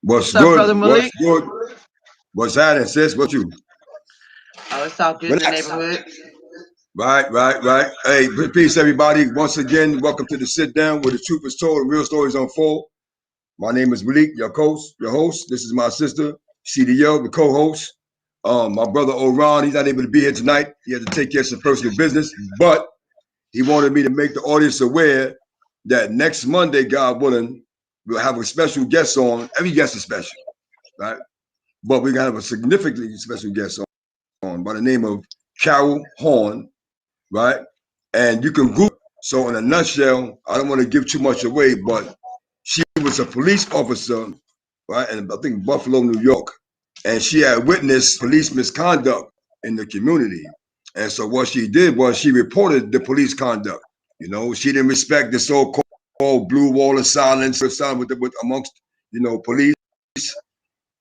What's What's up, good? brother What's Malik? good? What's happening, sis? What you? Oh, it's all good in the Relax. neighborhood. Right, right, right. Hey, peace, everybody. Once again, welcome to the sit down where the truth is told and real stories unfold. My name is Malik, your host. Your host. This is my sister, CDL, the co-host. My brother Oran, he's not able to be here tonight. He had to take care of some personal business, but he wanted me to make the audience aware that next Monday, God willing, we'll have a special guest on. Every guest is special, right? But we're gonna have a significantly special guest on by the name of Carol Horn, right? And you can Google. So in a nutshell, I don't want to give too much away, but she was a police officer, right? And I think Buffalo, New York, and she had witnessed police misconduct in the community. And so what she did was she reported the police conduct. She didn't respect the so-called blue wall of silence with amongst police,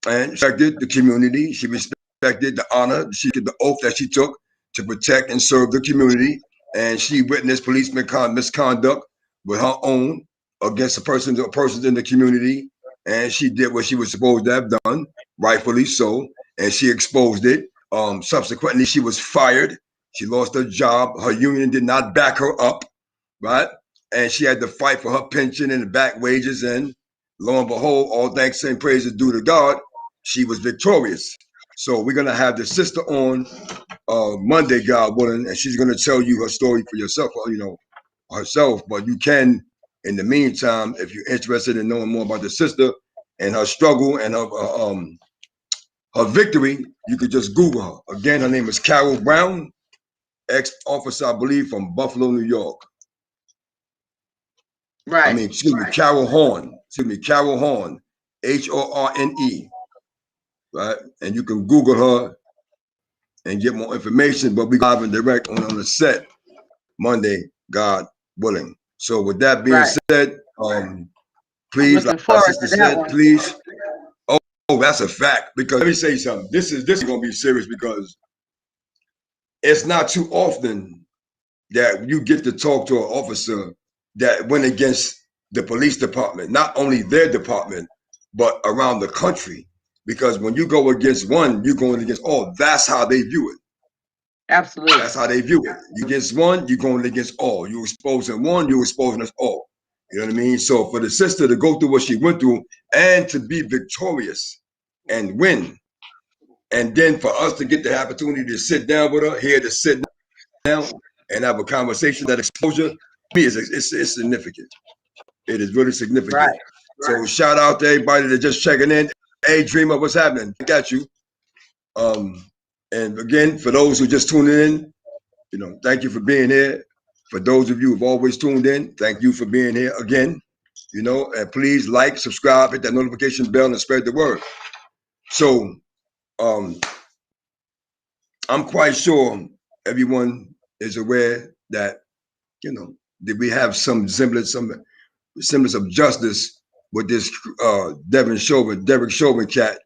and respected the community. She respected the honor, the oath that she took to protect and serve the community. And she witnessed police misconduct with her own against persons in the community. And she did what she was supposed to have done, rightfully so. And she exposed it. Subsequently, she was fired. She lost her job. Her union did not back her up, right? And she had to fight for her pension and the back wages. And lo and behold, all thanks and praises due to God, she was victorious. So we're gonna have the sister on Monday, God willing, and she's gonna tell you her story for yourself, herself. But you can, in the meantime, if you're interested in knowing more about the sister and her struggle and her victory, you could just Google her. Again, her name is Carol Brown, ex-officer, I believe, from Buffalo, New York. I Right. mean, excuse me, Carol Horn. Excuse me, Carol Horn, Horne, right? And you can Google her and get more information. But we go live and direct on the set Monday, God willing. So with that being Right. said, I'm please, like looking my forward sister to that said, one. please. Oh, that's a fact. Because let me say something. This is gonna be serious because it's not too often that you get to talk to an officer that went against the police department, not only their department, but around the country. Because when you go against one, you're going against all. That's how they view it. Absolutely. That's how they view it. You against one, you're going against all. You exposing one, you're exposing us all. You know what I mean? So for the sister to go through what she went through and to be victorious and win, and then for us to get the opportunity to sit down with her, here to sit down and have a conversation, that exposure, me it's significant. It is really significant. Right. So shout out to everybody that just checking in. Hey, Dreamer, what's happening? I got you. Um, and again, for those who just tuning in, thank you for being here. For those of you who've always tuned in, thank you for being here again. And please like, subscribe, hit that notification bell, and spread the word. So, um, I'm quite sure everyone is aware that that we have some semblance of justice with this Derek Chauvin cat.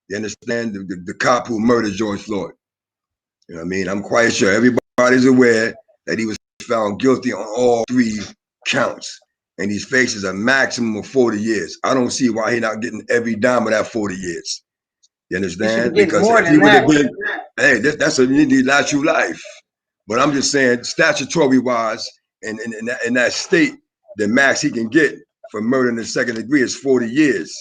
You understand the cop who murdered George Floyd. You know what I mean? I'm quite sure everybody's aware that he was found guilty on all three counts, and he faces a maximum of 40 years. I don't see why he's not getting every dime of that 40 years. You He should be understand? getting Because more if he than would have that. been, hey, that's a last true life. But I'm just saying, statutory wise, in that state, the max he can get for murder in the second degree is 40 years.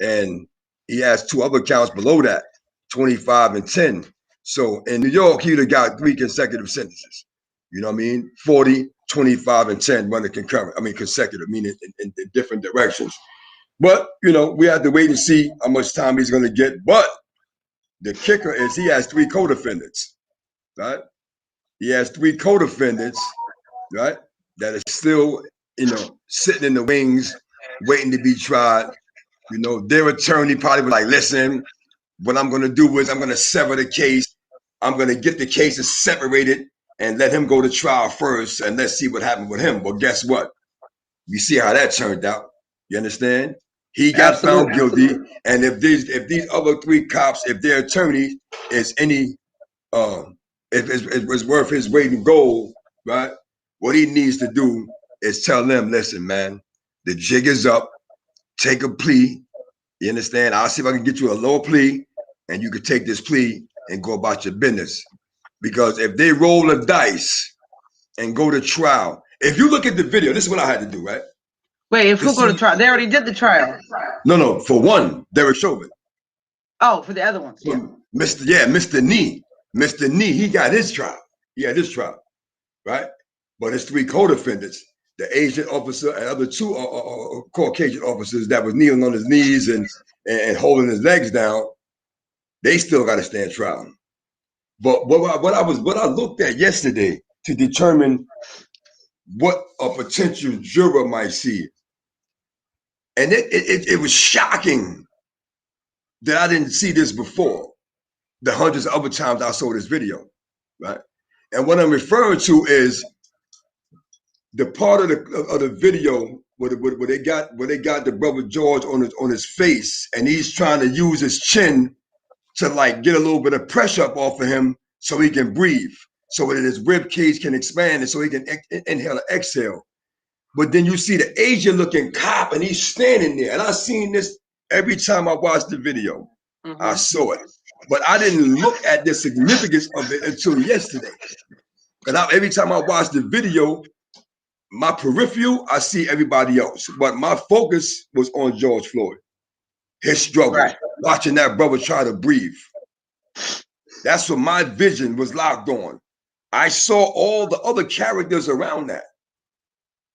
And he has two other counts below that, 25 and 10. So in New York, he would have got three consecutive sentences. You know what I mean? 40, 25, and 10 running concurrent. I mean, consecutive, meaning in different directions. But, we have to wait and see how much time he's going to get. But the kicker is he has three co-defendants, right? He has three co-defendants, right, that are still, sitting in the wings, waiting to be tried. Their attorney probably was like, listen, what I'm going to do is I'm going to sever the case. I'm going to get the cases separated and let him go to trial first, and let's see what happened with him. But guess what? You see how that turned out. You understand? He got found Absolutely. guilty, and if these other three cops, if their attorney is any if it was worth his weight in gold, right? What he needs to do is tell them, listen, man, the jig is up. Take a plea, You understand? I'll see if I can get you a lower plea, and you can take this plea and go about your business. Because if they roll the dice and go to trial, if you look at the video, this is what I had to do, right? Wait, if who go to trial? They already did the trial. No. For one, Derek Chauvin. Oh, for the other ones, yeah. Mr. Nee, he got his trial. He had his trial, right? But his three co-defendants, the Asian officer and other two Caucasian officers that was kneeling on his knees and holding his legs down, they still got to stand trial. But what I looked at yesterday to determine what a potential juror might see, and it was shocking that I didn't see this before. The hundreds of other times I saw this video, right? And what I'm referring to is the part of the video where they got the brother George on his face, and he's trying to use his chin to like get a little bit of pressure up off of him so he can breathe, so that his rib cage can expand and so he can inhale and exhale. But then you see the Asian looking cop and he's standing there, and I seen this every time I watched the video. I saw it, but I didn't look at the significance of it until yesterday. And every time I watch the video, my peripheral, I see everybody else, but my focus was on George Floyd, his struggle, right. Watching that brother try to breathe. That's what my vision was locked on. I saw all the other characters around that,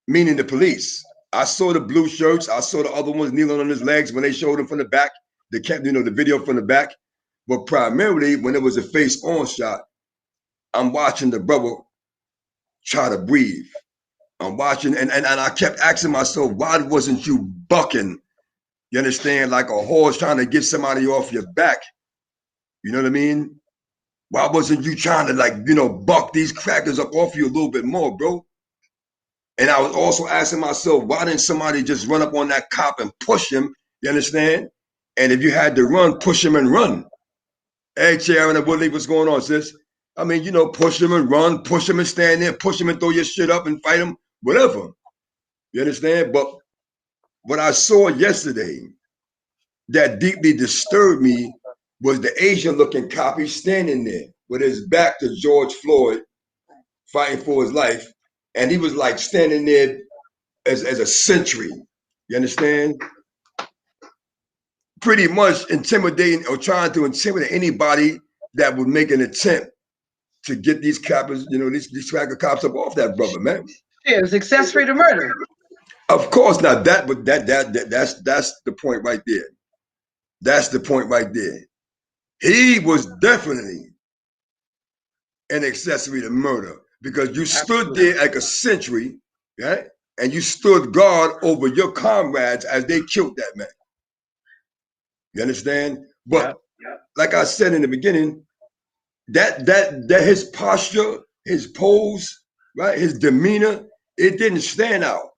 meaning the police. I saw the blue shirts. I saw the other ones kneeling on his legs when they showed him from the back. They kept, the video from the back. But primarily, when it was a face-on shot, I'm watching the brother try to breathe. I'm watching, and I kept asking myself, why wasn't you bucking? You understand? Like a horse trying to get somebody off your back. You know what I mean? Why wasn't you trying to buck these crackers up off you a little bit more, bro? And I was also asking myself, why didn't somebody just run up on that cop and push him? You understand? And if you had to run, push him and run. Hey, Sharon and Woodley, what's going on, sis? I mean, push him and run, push him and stand there, push him and throw your shit up and fight him, whatever. You understand? But what I saw yesterday that deeply disturbed me was the Asian-looking cop. He's standing there with his back to George Floyd, fighting for his life. And he was like standing there as a sentry. You understand? Pretty much intimidating or trying to intimidate anybody that would make an attempt to get these coppers, these cracker cops up off that brother, man. Yeah, it was accessory to murder. Of course not that, but that's the point right there. That's the point right there. He was definitely an accessory to murder because you stood there like a sentry, right? And you stood guard over your comrades as they killed that man. You understand? But like I said in the beginning, that his posture, his pose, right, his demeanor, it didn't stand out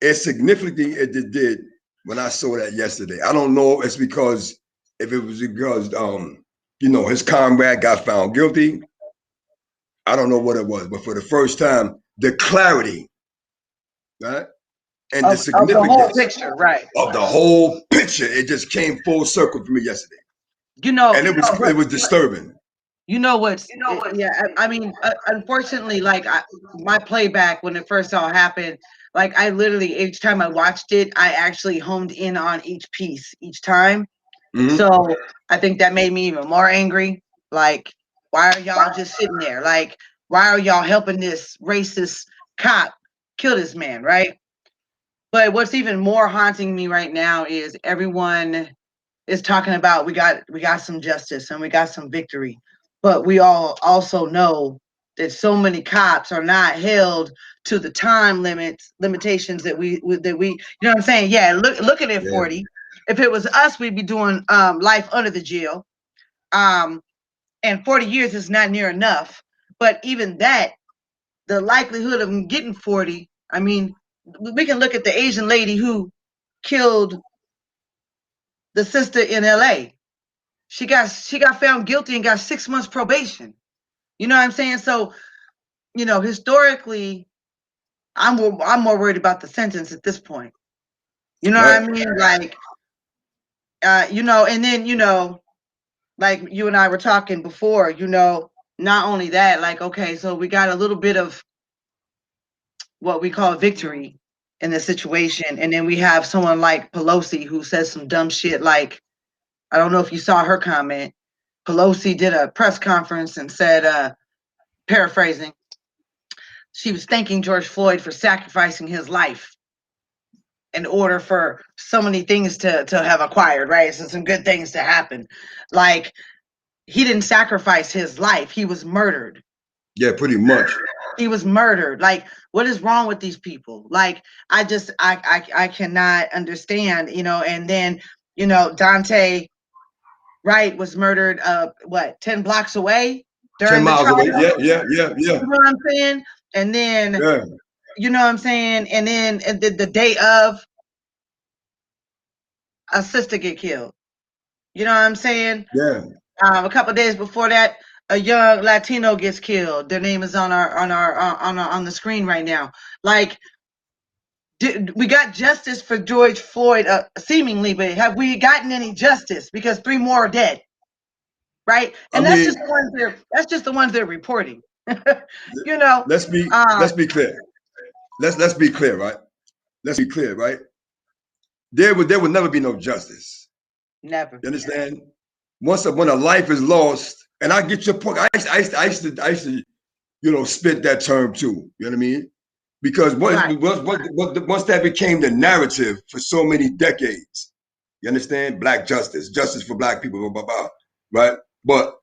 as significantly as it did when I saw that yesterday. I don't know if it was because his comrade got found guilty. I don't know what it was, but for the first time, the clarity, right, and the significance of the whole picture, right, of the whole picture, it just came full circle for me yesterday. And it was disturbing. Yeah, I mean, unfortunately, like my playback when it first all happened, like I literally each time I watched it, I actually honed in on each piece each time. So I think that made me even more angry. Like, why are y'all just sitting there? Like, why are y'all helping this racist cop kill this man, right? But what's even more haunting me right now is everyone is talking about we got some justice and we got some victory. But we all also know that so many cops are not held to the time limitations that we you know what I'm saying? Yeah, look at it, 40. If it was us, we'd be doing life under the jail. And 40 years is not near enough. But even that, the likelihood of getting 40, I mean, we can look at the Asian lady who killed the sister in LA. She got found guilty and got 6 months probation. You know what I'm saying? So, historically, I'm more worried about the sentence at this point. You know what I mean? Like, You know, and then, you know, like you and I were talking before, you know, not only that, like, okay, so we got a little bit of what we call victory in the situation. And then we have someone like Pelosi who says some dumb shit like, I don't know if you saw her comment. Pelosi did a press conference and said, paraphrasing, she was thanking George Floyd for sacrificing his life in order for so many things to have acquired, right? So some good things to happen. Like, he didn't sacrifice his life. He was murdered. Yeah, pretty much. He was murdered. Like, what is wrong with these people? Like, I cannot understand, you know, and then, you know, Dante Wright was murdered, what, 10 blocks away 10 during the miles trial? away. Yeah, yeah, yeah, yeah. You know what I'm saying? And then, Yeah. you know what I'm saying? And then the day of, a sister get killed. You know what I'm saying? Yeah. A couple of days before that, a young Latino gets killed. Their name is on the screen right now. Like, we got justice for George Floyd, seemingly, but have we gotten any justice? Because 3 more are dead, right? And I that's mean, just the ones they're reporting. You know, let's be clear. Let's be clear, right? Let's be clear, right? There would never be no justice. never. You understand? When a life is lost, and I get your point. I used to, you know, spit that term too. You know what I mean? Because Right. once that became the narrative for so many decades, you understand? Black justice, justice for black people, blah, blah, blah, right? But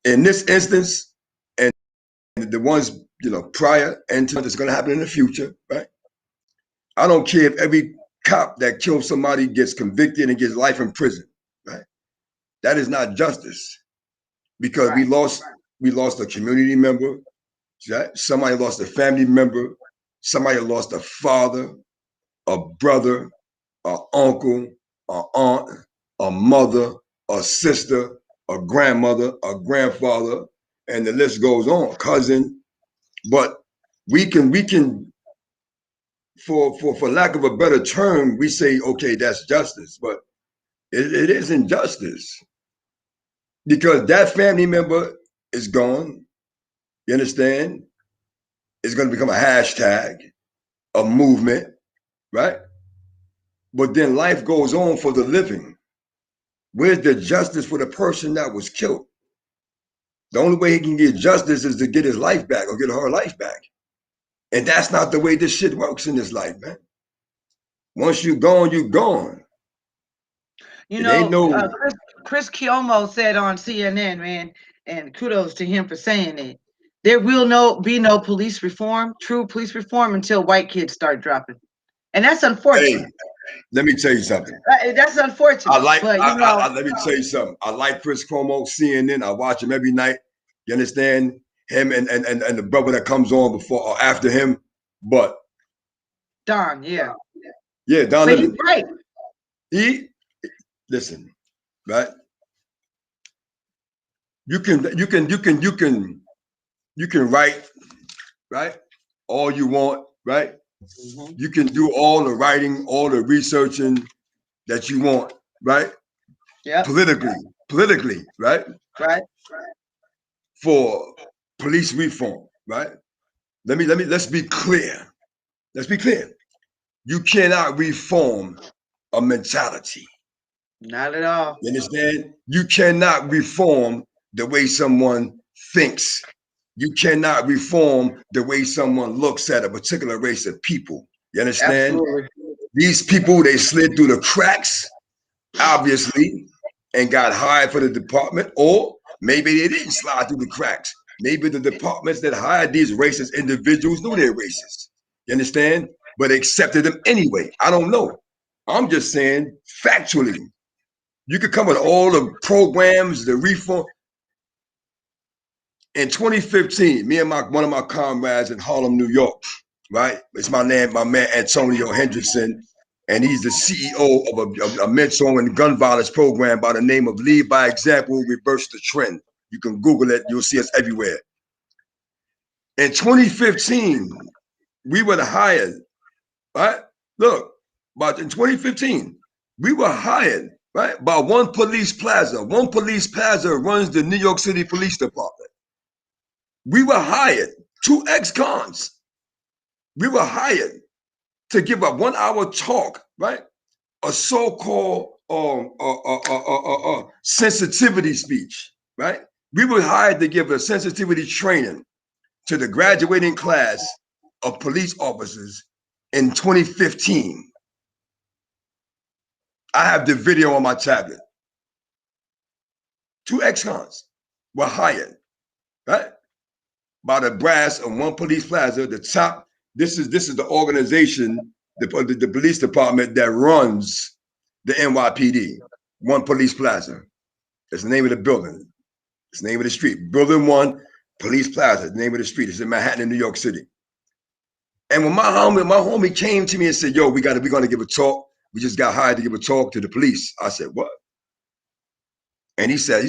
in this instance, and the ones, you know, prior and to that's going to happen in the future, right? I don't care if every cop that kills somebody gets convicted and gets life in prison, right? That is not justice because Right. we lost a community member, right? Somebody lost a family member, somebody lost a father, a brother, a uncle, a aunt, a mother, a sister, a grandmother, a grandfather, and the list goes on, cousin. But we can for lack of a better term, we say, okay, that's justice, but it isn't justice because that family member is gone. You understand? It's going to become a hashtag, a movement, right? But then life goes on for the living. Where's the justice for the person that was killed? The only way he can get justice is to get his life back or get her life back. And that's not the way this shit works in this life, man. Once you're gone, you're gone. You It ain't know, no. Chris Cuomo said on CNN, man, and kudos to him for saying it. There will be no police reform, true police reform, until white kids start dropping, and that's Hey, unfortunate. let me tell you something. That's unfortunate, but you know, Let me tell you something. I like Chris Cuomo, CNN. I watch him every night. You understand? Him and the brother that comes on before or after him. But Don, yeah, Don but he's Lemon. right. He listen, right? You can write, right? All you want, right? Mm-hmm. You can do all the writing, all the researching that you want, right? Yeah. Politically, right? Right. For police reform, right? Let's be clear. Let's be clear. You cannot reform a mentality. Not at all. You understand? You cannot reform the way someone thinks. You cannot reform the way someone looks at a particular race of people. You understand? Absolutely. These people, they slid through the cracks, obviously, and got hired for the department, or maybe they didn't slide through the cracks. Maybe the departments that hired these racist individuals knew they're racist. You understand? But accepted them anyway. I don't know. I'm just saying factually. You could come with all the programs, the reform. In 2015, me and one of my comrades in Harlem, New York, right? It's my man Antonio Hendrickson, and he's the CEO of a mental and gun violence program by the name of Lead by Example, Reverse the Trend. You can Google it, you'll see us everywhere. In 2015, we were hired, right? Look, but in 2015, we were hired, right? By one police plaza. One police plaza runs the New York City Police Department. We were hired, 2 ex-cons. We were hired to give a 1-hour talk, right? A so-called sensitivity speech, right? We were hired to give a sensitivity training to the graduating class of police officers in 2015. I have the video on my tablet. 2 ex-cons were hired, right? By the brass of one police plaza, the top. This is the organization, the police department that runs the NYPD. One police plaza. That's the name of the building. It's the name of the street. Building 1, Police Plaza. The name of the street. It's in Manhattan, in New York City. And when my homie came to me and said, "Yo, we're gonna give a talk. We just got hired to give a talk to the police." I said, "What?" And he said,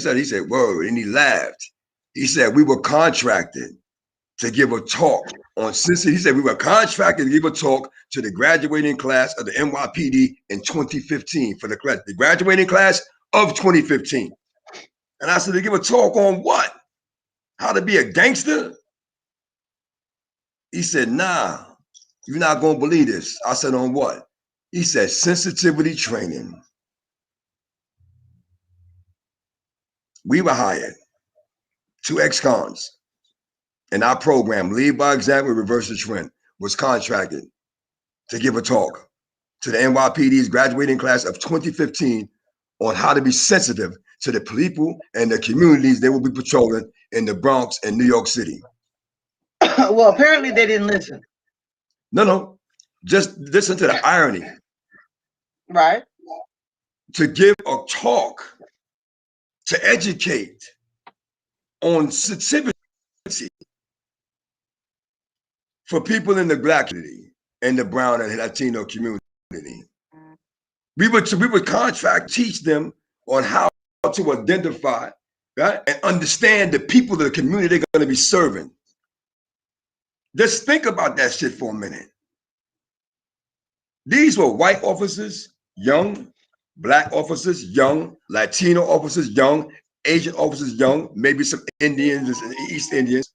"Whoa," and he laughed. He said, "We were contracted to give a talk on sensitivity." He said, "We were contracted to give a talk to the graduating class of the NYPD in 2015 for the graduating class of 2015." And I said, "To give a talk on what? How to be a gangster?" He said, "Nah, you're not gonna believe this." I said, "On what?" He said, "Sensitivity training." We were hired, 2 ex-cons, and our program, Lead by Example, Reverse the Trend, was contracted to give a talk to the NYPD's graduating class of 2015 on how to be sensitive to the people and the communities they will be patrolling in the Bronx and New York City. Well, apparently they didn't listen. No. Just listen to the irony. Right. To give a talk to educate on sensitivity for people in the Black community and the brown and Latino community. We would contract, teach them on how to identify, right, and understand the people of the community they're going to be serving. Just think about that shit for a minute. These were white officers, young, Black officers, young, Latino officers, young, Asian officers, young, maybe some Indians and East Indians.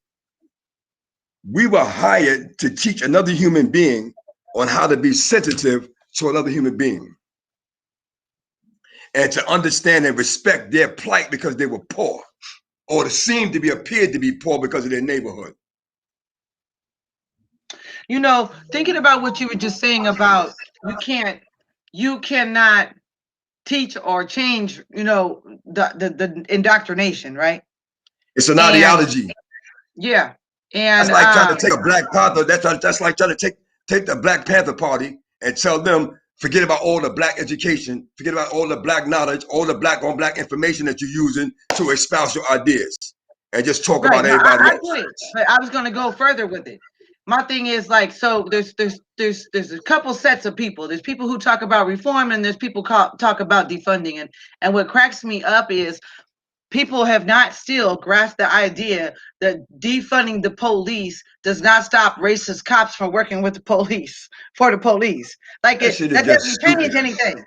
We were hired to teach another human being on how to be sensitive to another human being and to understand and respect their plight because they were poor or appeared to be poor because of their neighborhood. You know, thinking about what you were just saying about you cannot teach or change, the indoctrination, right? It's an ideology. Yeah. And that's like trying to take a Black Panther. That's like trying to take the Black Panther Party and tell them, forget about all the Black education, forget about all the Black knowledge, all the Black on Black information that you're using to espouse your ideas, and just talk about everybody else. But I was going to go further with it. My thing is like, so there's a couple sets of people. There's people who talk about reform, and there's people talk about defunding. And what cracks me up is people have not still grasped the idea that defunding the police does not stop racist cops from working with the police, for the police. Like that doesn't change anything.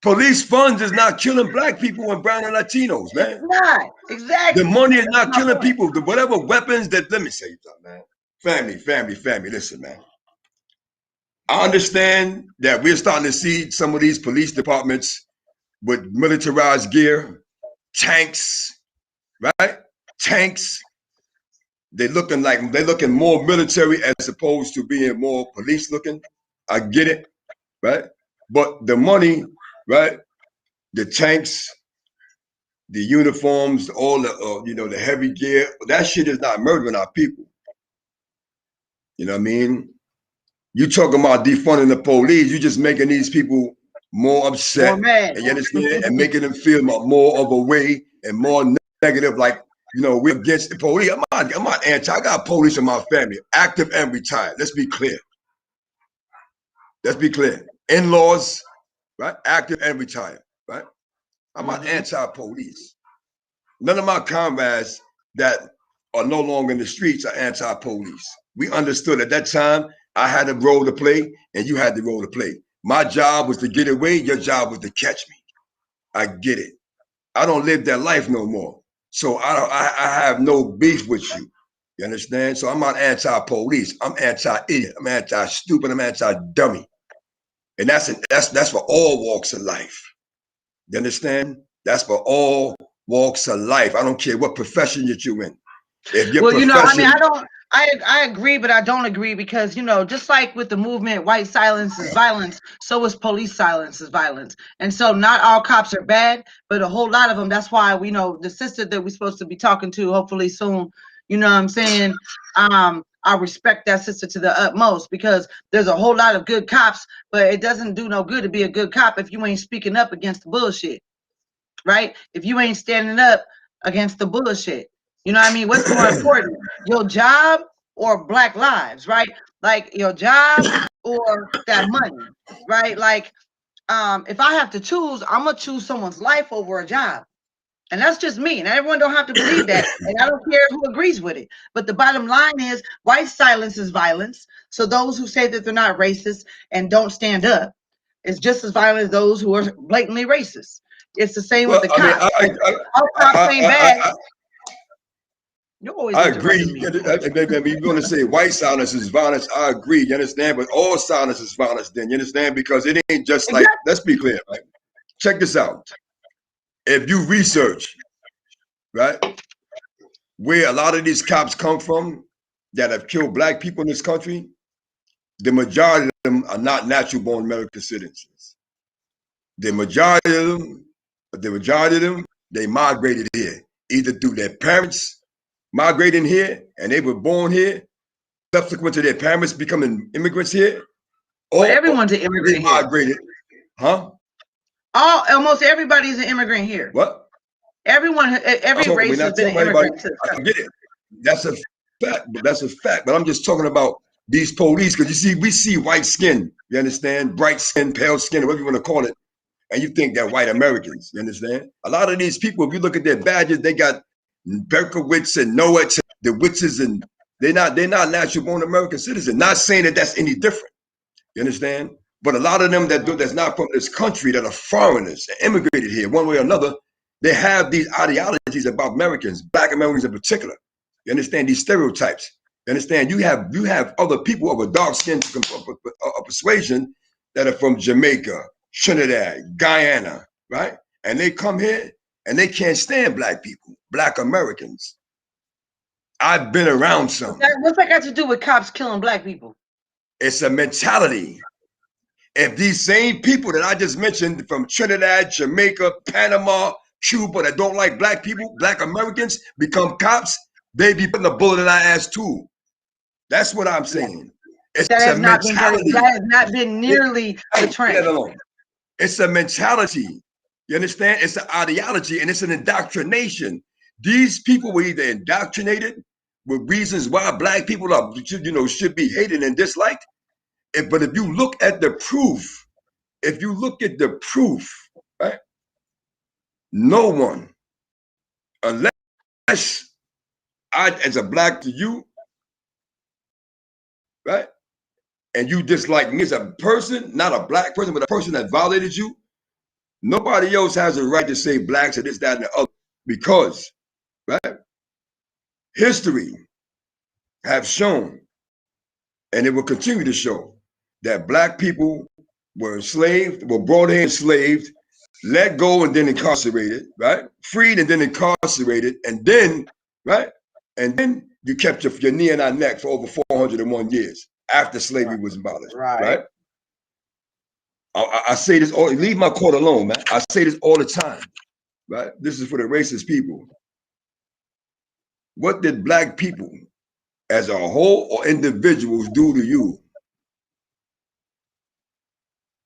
Police funds is not killing Black people and brown and Latinos, man. It's not. Exactly. The money is not killing people. Whatever weapons that, let me say something, man. Family, listen, man. I understand that we're starting to see some of these police departments with militarized gear, tanks, right? Tanks. They're looking more military as opposed to being more police looking. I get it, right? But the money, right? The tanks, the uniforms, all the the heavy gear, that shit is not murdering our people. You know what I mean? You talking about defunding the police, you just making these people more upset, and you understand, and making them feel more of a way and more negative, like, we're against the police. I'm not anti. I got police in my family, active and retired. Let's be clear. In-laws, right? Active and retired, right? I'm not anti-police. None of my comrades that are no longer in the streets are anti-police. We understood at that time I had a role to play and you had the role to play. My job was to get away. Your job was to catch me. I get it. I don't live that life no more. So I have no beef with you. You understand? So I'm not anti-police. I'm anti-idiot. I'm anti-stupid. I'm anti-dummy. And that's for all walks of life. You understand? That's for all walks of life. I don't care what profession that you're in. If your well, you know, I mean, profession, I agree, but I don't agree because, you know, just like with the movement, white silence is violence, so is police silence is violence. And so not all cops are bad, but a whole lot of them. That's why we know the sister that we're supposed to be talking to, hopefully soon, you know what I'm saying? I respect that sister to the utmost because there's a whole lot of good cops, but it doesn't do no good to be a good cop if you ain't speaking up against the bullshit, right? If you ain't standing up against the bullshit. You know what I mean? What's more important, your job or black lives, right? Like your job or that money, right? Like, if I have to choose, I'm gonna choose someone's life over a job. And that's just me. And everyone don't have to believe that. And I don't care who agrees with it. But the bottom line is white silence is violence. So those who say that they're not racist and don't stand up is just as violent as those who are blatantly racist. It's the same with well, the I mean, cops. All cops ain't bad. You're always I agree. interrupting me. You're going to say white silence is violence. I agree. You understand? But all silence is violence. Then you understand because it ain't just like. Exactly. Let's be clear. Right? Check this out. If you research, right, where a lot of these cops come from that have killed black people in this country, the majority of them are not natural born American citizens. The majority of them, they migrated here, either through their parents migrating here and they were born here, subsequent to their parents becoming immigrants here, or well, everyone's an they immigrant here. migrated. Huh? Almost everybody's an immigrant here. What? Every race has been an immigrant to the I country. get it. That's a fact. That's a fact. But I'm just talking about these police because you see, we see white skin. You understand? Bright skin, pale skin, whatever you want to call it. And you think they're white Americans. You understand? A lot of these people, if you look at their badges, they got Berkowitz and Noah, the witches, and they're not natural born American citizens. Not saying that that's any different. You understand? But a lot of them that's not from this country, that are foreigners, that immigrated here one way or another, they have these ideologies about Americans, black Americans in particular. You understand? These stereotypes. You understand? You have other people of a dark skin persuasion that are from Jamaica, Trinidad, Guyana, right? And they come here and they can't stand black people, black Americans. I've been around some. What's that got to do with cops killing black people? It's a mentality. If these same people that I just mentioned from Trinidad, Jamaica, Panama, Cuba that don't like black people, black Americans, become cops, they be putting a bullet in our ass too. That's what I'm saying. It's a mentality. That has not been nearly the trend. It's a mentality. You understand? It's an ideology and it's an indoctrination. These people were either indoctrinated with reasons why black people are, should be hated and disliked. But if you look at the proof, right? No one, unless I, as a black to you, right? And you dislike me as a person, not a black person, but a person that violated you, nobody else has a right to say blacks or this, that, and the other. Because, right? History have shown, and it will continue to show, that black people were enslaved, were brought in enslaved, let go and then incarcerated, right? Freed and then incarcerated, and then, right? And then you kept your knee in our neck for over 401 years after slavery was abolished, right? I say this, leave my court alone, man. I say this all the time, right? This is for the racist people. What did black people as a whole or individuals do to you?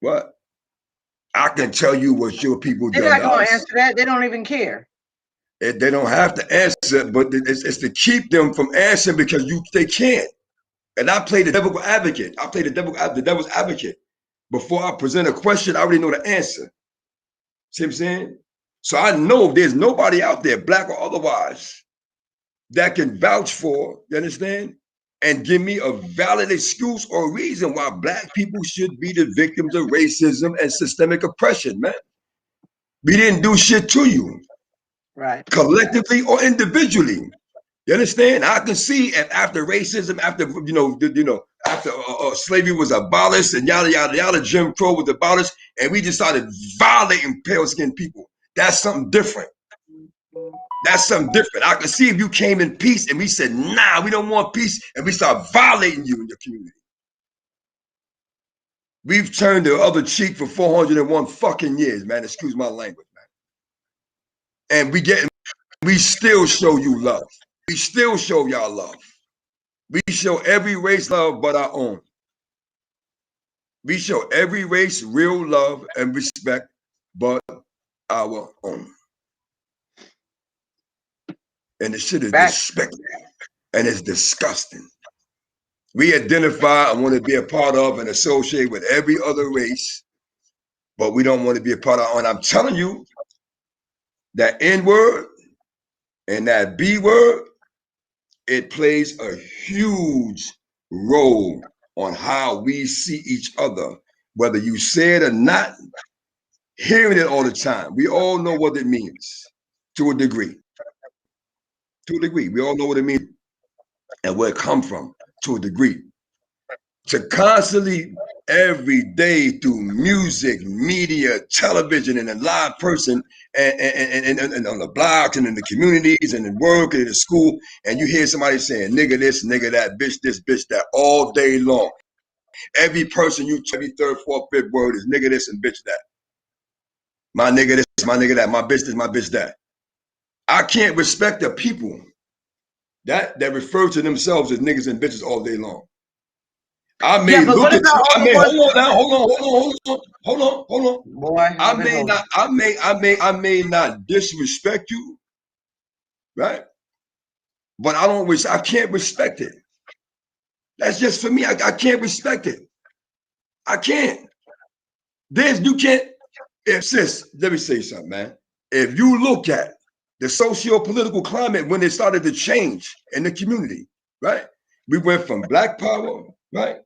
What? I can tell you what your people done to us. They're not going to answer that. They don't even care. They don't have to answer, but it's to keep them from answering because they can't. And I play the devil's advocate. I play the devil's advocate. Before I present a question, I already know the answer. See what I'm saying? So I know there's nobody out there, black or otherwise, that can vouch for, you understand, and give me a valid excuse or reason why black people should be the victims of racism and systemic oppression, man. We didn't do shit to you. Right. Collectively or individually. You understand? I can see after racism, after after slavery was abolished and yada yada yada, Jim Crow was abolished, and we just started violating pale skinned people. That's something different. That's something different. I can see if you came in peace and we said, nah, we don't want peace, and we start violating you in your community. We've turned the other cheek for 401 fucking years, man. Excuse my language, man. And we still show you love. We still show y'all love. We show every race love but our own. We show every race real love and respect but our own. And the shit is disrespectful and it's disgusting. We identify and want to be a part of and associate with every other race, but we don't want to be a part of. And I'm telling you, that N word and that B word, it plays a huge role on how we see each other, whether you say it or not. Hearing it all the time, we all know what it means to a degree. To a degree, we all know what it means and where it comes from to a degree. To constantly, every day through music, media, television, and a live person, and on the blogs and in the communities and in work and in the school, and you hear somebody saying nigga this, nigga that, bitch this, bitch that, all day long. Every person every third, fourth, fifth word is nigga this and bitch that. My nigga this, my nigga that, my bitch this, my bitch that. I can't respect the people that refer to themselves as niggas and bitches all day long. I may look at you. I may hold on. Boy, I may not disrespect you, right? But I can't respect it. That's just for me. I can't respect it. I can't. You can't. Let me say something, man. If you look at the socio-political climate when it started to change in the community, right? We went from black power, right?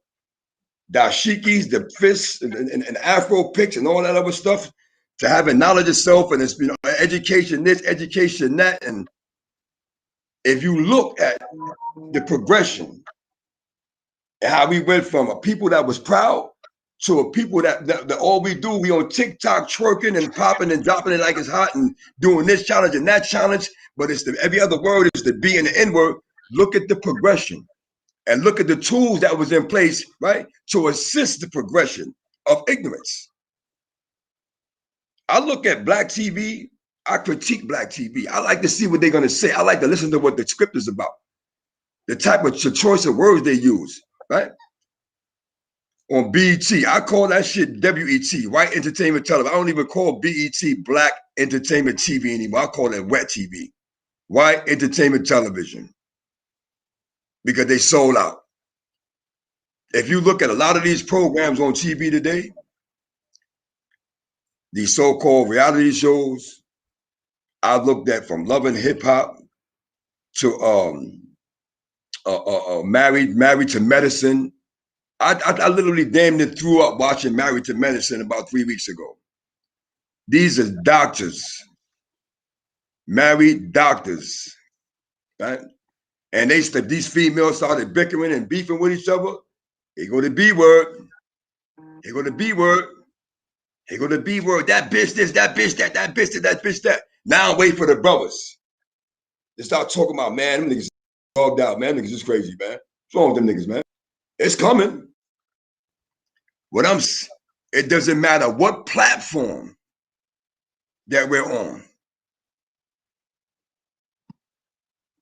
Dashikis, the fists, and Afro picks, and all that other stuff, to having knowledge of self and it's education this, education that. And if you look at the progression and how we went from a people that was proud to a people that all we do, we on TikTok twerking and popping and dropping it like it's hot and doing this challenge and that challenge, but it's every other word is the B and the N word. Look at the progression. And look at the tools that was in place, right, to assist the progression of ignorance. I look at black TV, I critique black TV. I like to see what they're going to say. I like to listen to what the script is about, the type of choice of words they use, right? On BET, I call that shit WET, White Entertainment Television. I don't even call BET Black Entertainment TV anymore. I call it Wet TV, White Entertainment Television, because they sold out. If you look at a lot of these programs on TV today, these so-called reality shows, I've looked at from Love and Hip Hop to Married to Medicine. I literally damn near threw up watching Married to Medicine about 3 weeks ago. These are doctors, married doctors, right? And these females started bickering and beefing with each other. Here go the B word. Here go the B word. Here go the B word. That bitch this, that bitch that, that bitch this, that bitch that. Now I'm waiting for the brothers. They start talking about, man, them niggas dogged out, man. Them niggas is crazy, man. What's wrong with them niggas, man? It's coming. It doesn't matter what platform that we're on.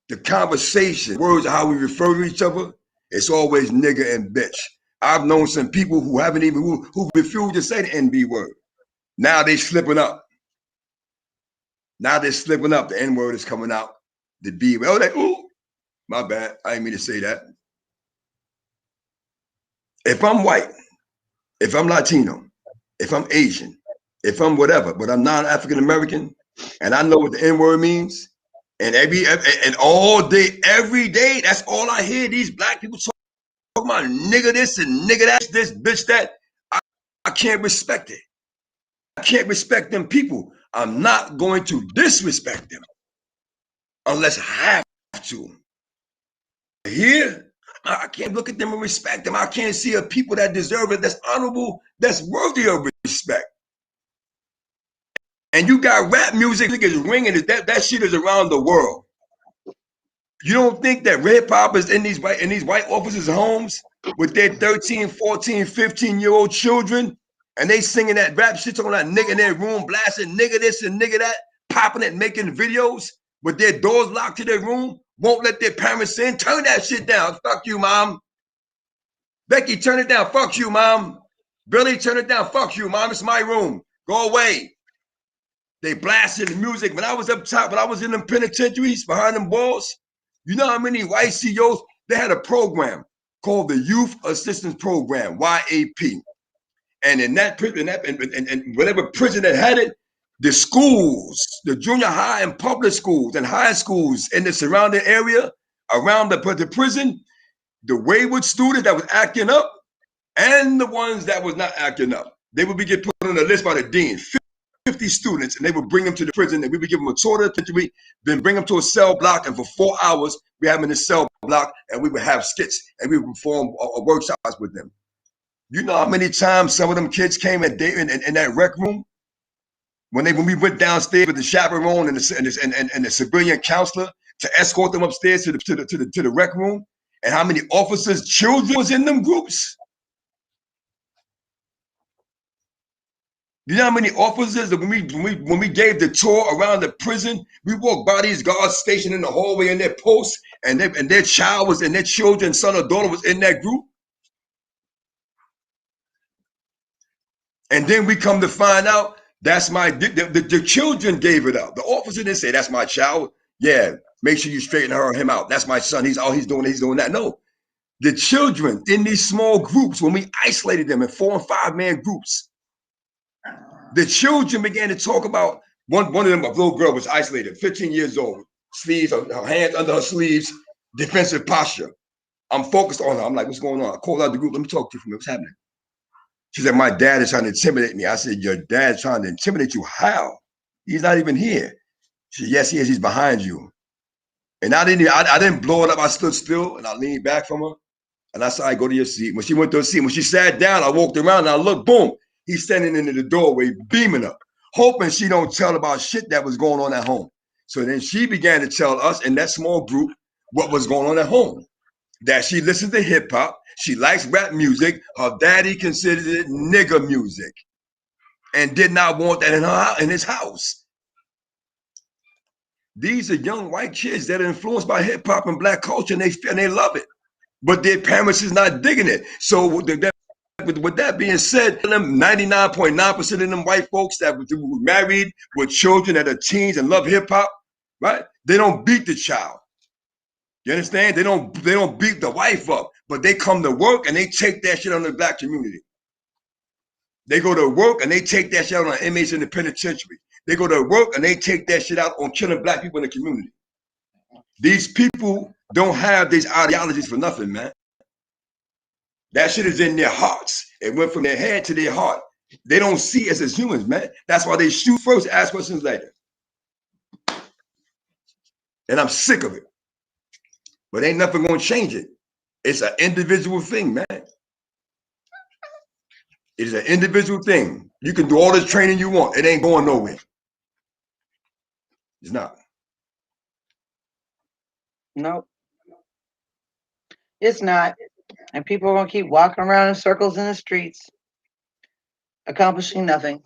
The conversation, words of how we refer to each other, it's always nigga and bitch. I've known some people who haven't even, who refuse to say the NB word. Now they slipping up. Now they're slipping up. The N word is coming out. The B, ooh, my bad. I didn't mean to say that. If I'm white, if I'm Latino, if I'm Asian, if I'm whatever, but I'm not African American, and I know what the N word means, And all day, every day, that's all I hear. These black people talking about nigga this and nigga that, this bitch that. I can't respect it. I can't respect them people. I'm not going to disrespect them unless I have to. Here, I can't look at them and respect them. I can't see a people that deserve it, that's honorable, that's worthy of respect. And you got rap music is ringing, that shit is around the world. You don't think that hip hop is in these white officers' homes with their 13, 14, 15-year-old children, and they singing that rap shit, talking that nigga in their room, blasting nigga this and nigga that, popping it, making videos with their doors locked to their room, won't let their parents in. Turn that shit down. Fuck you, mom. Becky, turn it down. Fuck you, mom. Billy, turn it down. Fuck you, mom. It's my room. Go away. They blasted the music. When I was up top, when I was in them penitentiaries behind them walls, you know how many white CEOs, they had a program called the Youth Assistance Program, YAP. And in that prison, and whatever prison that had it, the schools, the junior high and public schools and high schools in the surrounding area around the prison, the wayward students that was acting up and the ones that was not acting up, they would be get put on a list by the dean. 50 students, and they would bring them to the prison, and we would give them a tour of the penitentiary, then bring them to a cell block, and for 4 hours, we have them in the cell block, and we would have skits, and we would perform workshops with them. You know how many times some of them kids came in that rec room? When we went downstairs with the chaperone and the civilian counselor to escort them upstairs to the rec room, and how many officers' children was in them groups? You know how many officers that when we gave the tour around the prison, we walked by these guards stationed in the hallway in their posts, and their child was, and their children, son or daughter was in that group. And then we come to find out that's the children gave it up. The officer didn't say that's my child. Yeah, make sure you straighten her or him out. That's my son. He's doing that. No, the children in these small groups, when we isolated them in 4 and 5 man groups, the children began to talk about one of them, a little girl was isolated, 15 years old, sleeves, her hands under her sleeves, defensive posture. I'm focused on her. I'm like, what's going on? I called out the group. Let me talk to you for me. What's happening? She said, my dad is trying to intimidate me. I said, your dad's trying to intimidate you? How? He's not even here. She said, yes, he is. He's behind you. And I didn't blow it up. I stood still and I leaned back from her. And I said, go to your seat. When she went to her seat, when she sat down, I walked around and I looked, boom, he's standing into the doorway, beaming up, hoping she don't tell about shit that was going on at home. So then she began to tell us in that small group what was going on at home. That she listens to hip hop, she likes rap music, her daddy considered it nigger music, and did not want that in his house. These are young white kids that are influenced by hip hop and black culture, and they love it, but their parents is not digging it. So with that being said, 99.9% of them white folks that were married with children that are teens and love hip hop, right? They don't beat the child. You understand? They don't beat the wife up, but they come to work and they take that shit on the black community. They go to work and they take that shit out on inmates in the penitentiary. They go to work and they take that shit out on killing black people in the community. These people don't have these ideologies for nothing, man. That shit is in their hearts. It went from their head to their heart. They don't see us as humans, man. That's why they shoot first, ask questions later. And I'm sick of it. But ain't nothing gonna change it. It's an individual thing, man. It is an individual thing. You can do all this training you want. It ain't going nowhere. It's not. Nope. It's not. And people are gonna keep walking around in circles in the streets, accomplishing nothing.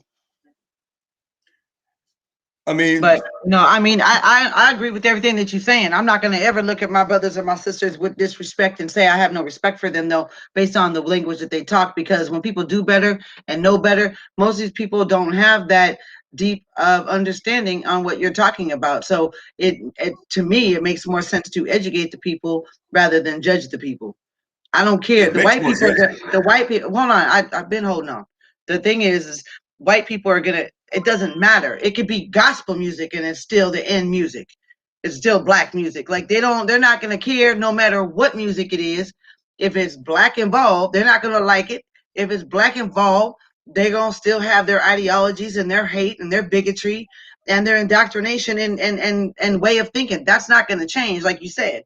I mean, but no, I mean, I agree with everything that you're saying. I'm not going to ever look at my brothers or my sisters with disrespect and say I have no respect for them, though, based on the language that they talk. Because when people do better and know better, most of these people don't have that deep of understanding on what you're talking about. So it to me, it makes more sense to educate the people rather than judge the people. I don't care. The white people. Hold on, I've been holding on. The thing is white people are gonna. It doesn't matter. It could be gospel music and it's still the end music. It's still black music. Like they're not gonna care no matter what music it is. If it's black involved, they're not gonna like it. If it's black involved, they're gonna still have their ideologies and their hate and their bigotry and their indoctrination and way of thinking. That's not gonna change, like you said.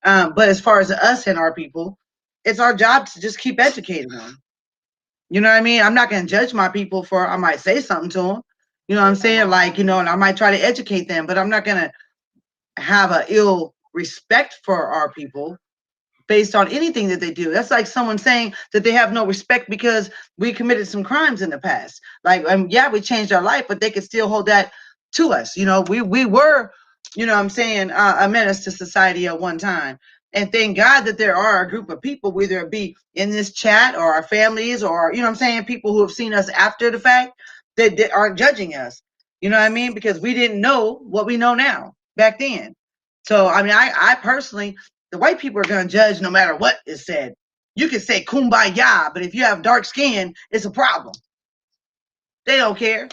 But as far as us and our people, it's our job to just keep educating them. You know what I mean? I'm not gonna judge my people for I might say something to them. You know what I'm saying? Like, and I might try to educate them, but I'm not gonna have a ill respect for our people based on anything that they do. That's like someone saying that they have no respect because we committed some crimes in the past. Like, yeah, we changed our life, but they could still hold that to us. We were, what I'm saying, a menace to society at one time. And thank God that there are a group of people, whether it be in this chat or our families or, what I'm saying, people who have seen us after the fact that aren't judging us. You know what I mean? Because we didn't know what we know now back then. So, I mean, I personally, the white people are going to judge no matter what is said. You can say kumbaya, but if you have dark skin, it's a problem. They don't care.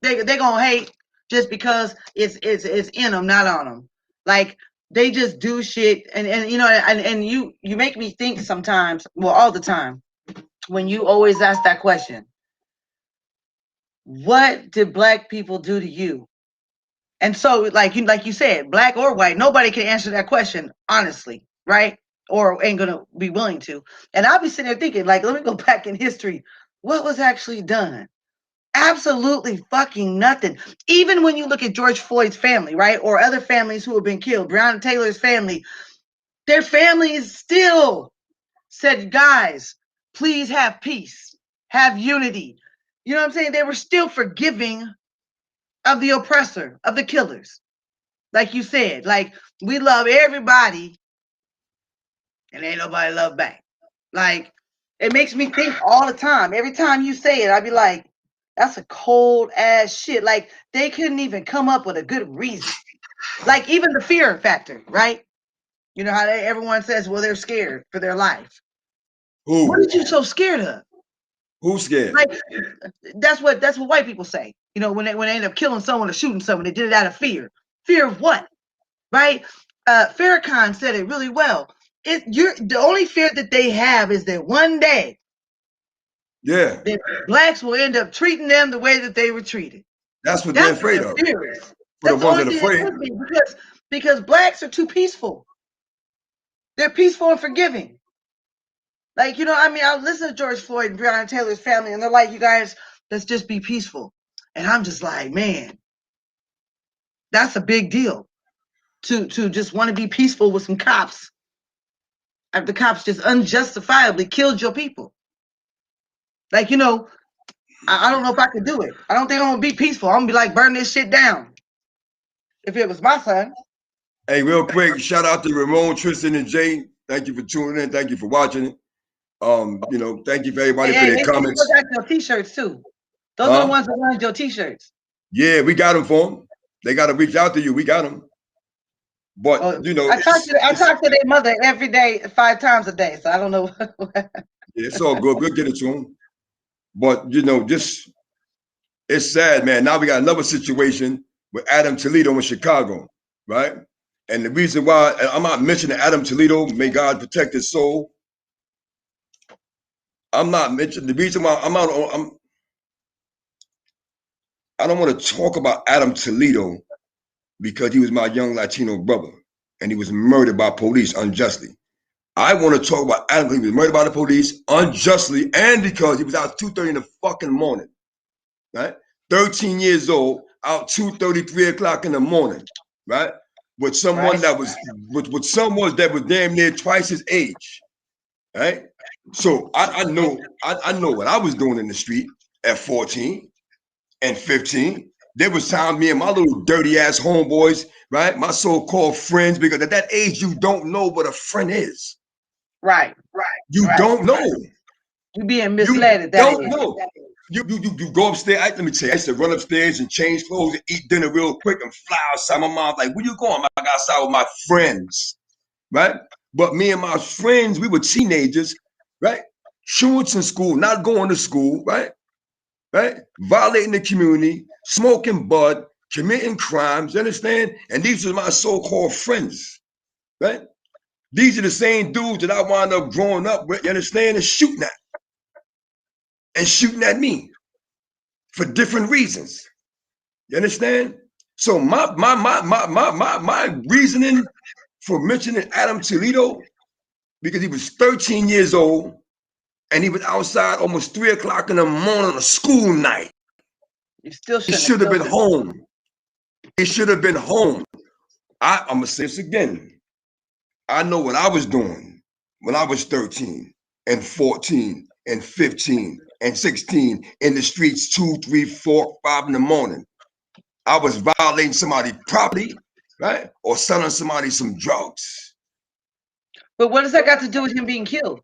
They're going to hate just because it's in them, not on them. Like, they just do shit. And you make me think sometimes, well, all the time, when you always ask that question, what did black people do to you? And so, like you said, black or white, nobody can answer that question honestly, right? Or ain't gonna be willing to. And I'll be sitting there thinking, like, let me go back in history. What was actually done? Absolutely fucking nothing. Even when you look at George Floyd's family, right, or other families who have been killed, Breonna Taylor's family, their families still said, guys, please have peace, have unity. You know what I'm saying? They were still forgiving of the oppressor, of the killers. Like you said, like we love everybody and ain't nobody love back. Like it makes me think all the time. Every time you say it, I'd be like, that's a cold ass shit. Like they couldn't even come up with a good reason. Like even the fear factor, right? You know how everyone says, well, they're scared for their life. Who? What are you so scared of? Who's scared? Like that's what white people say. When they end up killing someone or shooting someone, they did it out of fear. Fear of what? Right? Farrakhan said it really well. The only fear that they have is that one day, that blacks will end up treating them the way that they were treated. That's what they're afraid of. For the ones that are afraid, because blacks are too peaceful. They're peaceful and forgiving. Like I listen to George Floyd and Breonna Taylor's family, and they're like, "You guys, let's just be peaceful." And I'm just like, man, that's a big deal. To just want to be peaceful with some cops. After the cops just unjustifiably killed your people. Like, I don't know if I could do it. I don't think I'm going to be peaceful. I'm going to be like, burn this shit down. If it was my son. Hey, real quick, shout out to Ramon, Tristan, and Jay. Thank you for tuning in. Thank you for watching it. Thank you for everybody for their comments. You got your t-shirts too. Those are the ones that wanted your t-shirts. Yeah, we got them for them. They got to reach out to you. We got them. But I talk to their mother every day, 5 times a day. So I don't know. Yeah, it's all good. We'll get it to them. But just it's sad, man. Now we got another situation with Adam Toledo in Chicago, right? And the reason why I'm not mentioning Adam Toledo, may God protect his soul. I'm not mentioning the reason why I don't want to talk about Adam Toledo because he was my young Latino brother and he was murdered by police unjustly. I want to talk about Adam because he was murdered by the police unjustly and because he was out 2:30 in the fucking morning, right? 13 years old, out 2:30, 3 o'clock in the morning, right? With someone that was with someone that was damn near twice his age, right? So I know what I was doing in the street at 14 and 15. There was times me and my little dirty ass homeboys, right? My so-called friends, because at that age you don't know what a friend is. Right. You don't know. You're being misled at that age. You don't know. You go upstairs. Let me tell you, I used to run upstairs and change clothes and eat dinner real quick and fly outside. My mom's like, where you going? I got outside with my friends, right? But me and my friends, we were teenagers, right? Shoots in school, not going to school, right? Right? Violating the community, smoking bud, committing crimes, you understand? And these are my so-called friends, right? These are the same dudes that I wound up growing up with, you understand, and shooting at me for different reasons. You understand? So my reasoning for mentioning Adam Toledo, because he was 13 years old and he was outside almost 3 o'clock in the morning on a school night. You still He should have been home. He should have been home. I'm gonna say this again. I know what I was doing when I was 13 and 14 and 15 and 16 in the streets 2, 3, 4, 5 in the morning. I was violating somebody's property, right? Or selling somebody some drugs. But what does that got to do with him being killed?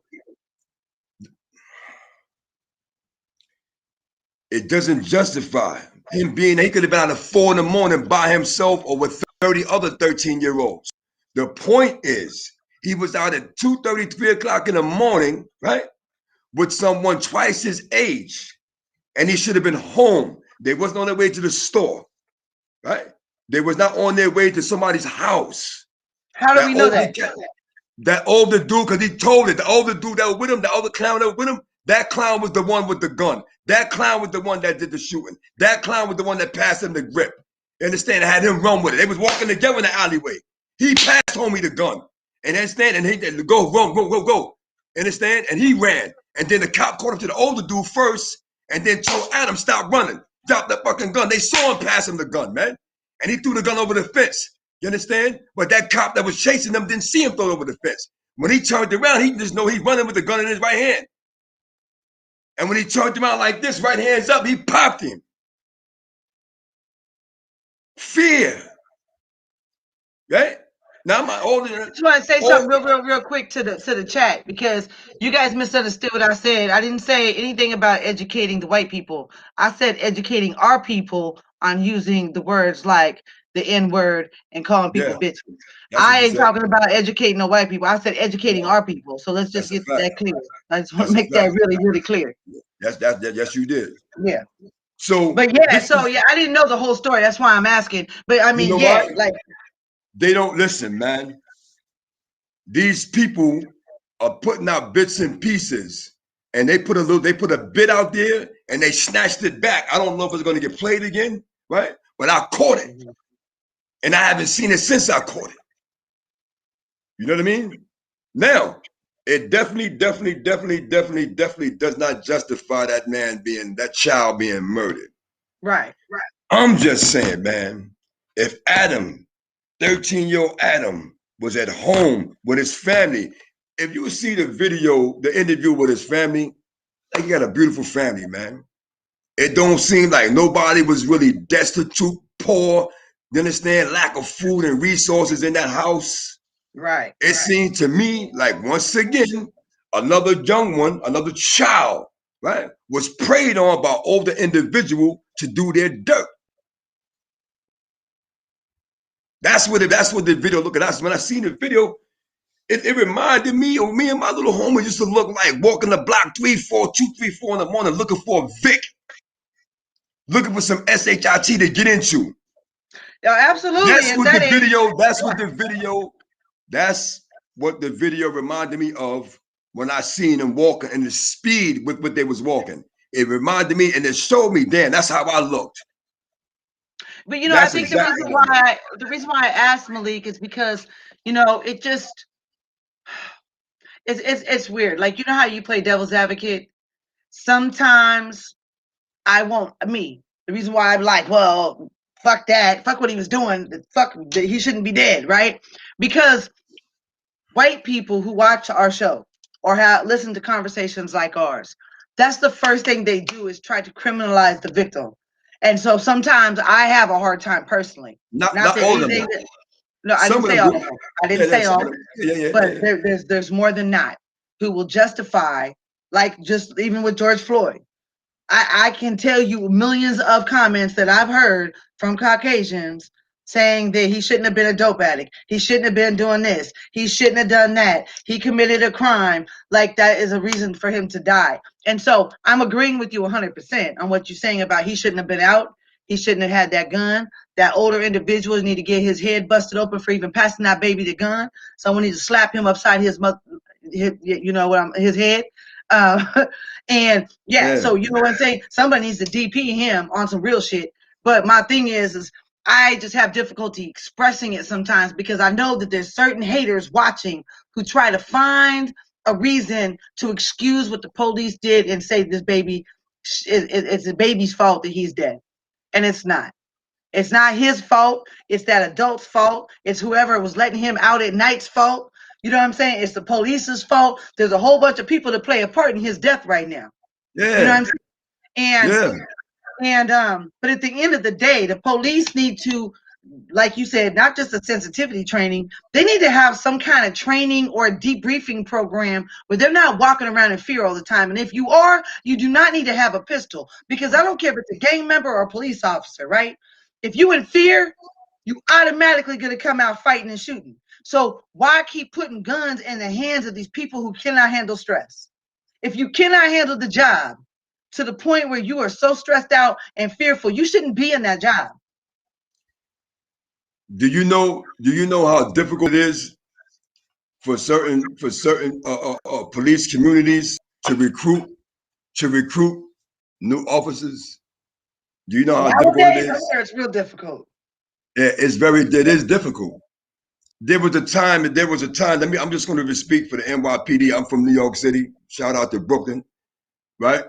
It doesn't justify him being, he could have been out at 4 in the morning by himself or with 30 other 13-year-olds. The point is, he was out at 2:30, 3 o'clock in the morning, right? With someone twice his age. And he should have been home. They wasn't on their way to the store, right? They was not on their way to somebody's house. How do we know that? That older dude, because he told it, the older dude that was with him, the other clown that was with him, that clown was the one with the gun. That clown was the one that did the shooting. That clown was the one that passed him the grip. You understand? I had him run with it. They was walking together in the alleyway. He passed homie the gun. And understand? And he said, go, run, go. Understand? And he ran. And then the cop caught up to the older dude first, and then told Adam, stop running. Drop that fucking gun. They saw him pass him the gun, man. And he threw the gun over the fence. You understand? But that cop that was chasing them didn't see him throw it over the fence. When he turned around, he just know he's running with the gun in his right hand. And when he turned around like this, right hand's up, he popped him. Fear. Right? Now my older. I just want to say something real quick to the chat, because you guys misunderstood what I said. I didn't say anything about educating the white people. I said educating our people on using the words like the N-word and calling people bitches. I ain't talking about educating the white people. I said educating our people. So let's just get that clear. I just want to make that really, really clear. Yes, you did. Yeah. So, but yeah, I didn't know the whole story. That's why I'm asking. But I mean, like they don't listen, man. These people are putting out bits and pieces, and they put a bit out there and they snatched it back. I don't know if it's going to get played again, right? But I caught it. And I haven't seen it since I caught it. You know what I mean? Now, it definitely does not justify that child being murdered. Right. I'm just saying, man, if Adam, 13-year-old Adam, was at home with his family, if you see the video, the interview with his family, he got a beautiful family, man. It don't seem like nobody was really destitute, poor, you understand, lack of food and resources in that house. Right. It seemed to me like, once again, another young one, another child, right, was preyed on by older individual to do their dirt. That's what the video looked at. When I seen the video, it reminded me of me and my little homie used to look like walking the block 2, 3, 4 in the morning looking for a Vic, looking for some SHIT to get into. Yeah, absolutely. That's what the video reminded me of when I seen them walking and the speed with what they was walking. It reminded me and it showed me, damn, that's how I looked. But I think the reason why I asked Malik is because it just it's weird. Like, you know how you play devil's advocate? Sometimes the reason why I'm like, well, fuck that, fuck what he was doing, he shouldn't be dead, right? Because white people who watch our show or listen to conversations like ours, that's the first thing they do is try to criminalize the victim. And so sometimes I have a hard time personally. Not all of them. No, I didn't say all of them. I didn't say all of them. But there's more than not who will justify, like just even with George Floyd. I can tell you millions of comments that I've heard from Caucasians saying that he shouldn't have been a dope addict. He shouldn't have been doing this. He shouldn't have done that. He committed a crime. Like, that is a reason for him to die. And so I'm agreeing with you 100% on what you're saying about he shouldn't have been out. He shouldn't have had that gun. That older individual need to get his head busted open for even passing that baby the gun. Someone needs to slap him upside his you know what his head. And yeah, so you know what I'm saying? Somebody needs to DP him on some real shit. But my thing is I just have difficulty expressing it sometimes because I know that there's certain haters watching who try to find a reason to excuse what the police did and say this baby, it's the baby's fault that he's dead. And it's not. It's not his fault. It's that adult's fault. It's whoever was letting him out at night's fault. You know what I'm saying? It's the police's fault. There's a whole bunch of people that play a part in his death right now. Yeah. You know what I'm saying? But at the end of the day, the police need to, like you said, not just a sensitivity training. They need to have some kind of training or a debriefing program where they're not walking around in fear all the time. And if you are, you do not need to have a pistol, because I don't care if it's a gang member or a police officer, right? If you in fear, you automatically going to come out fighting and shooting. So why keep putting guns in the hands of these people who cannot handle stress? If you cannot handle the job to the point where you are so stressed out and fearful, you shouldn't be in that job. Do you know how difficult it is for certain police communities to recruit new officers? Do you know how difficult it is? It's real difficult. It is difficult. There was a time. I'm just going to speak for the NYPD. I'm from New York City. Shout out to Brooklyn, right?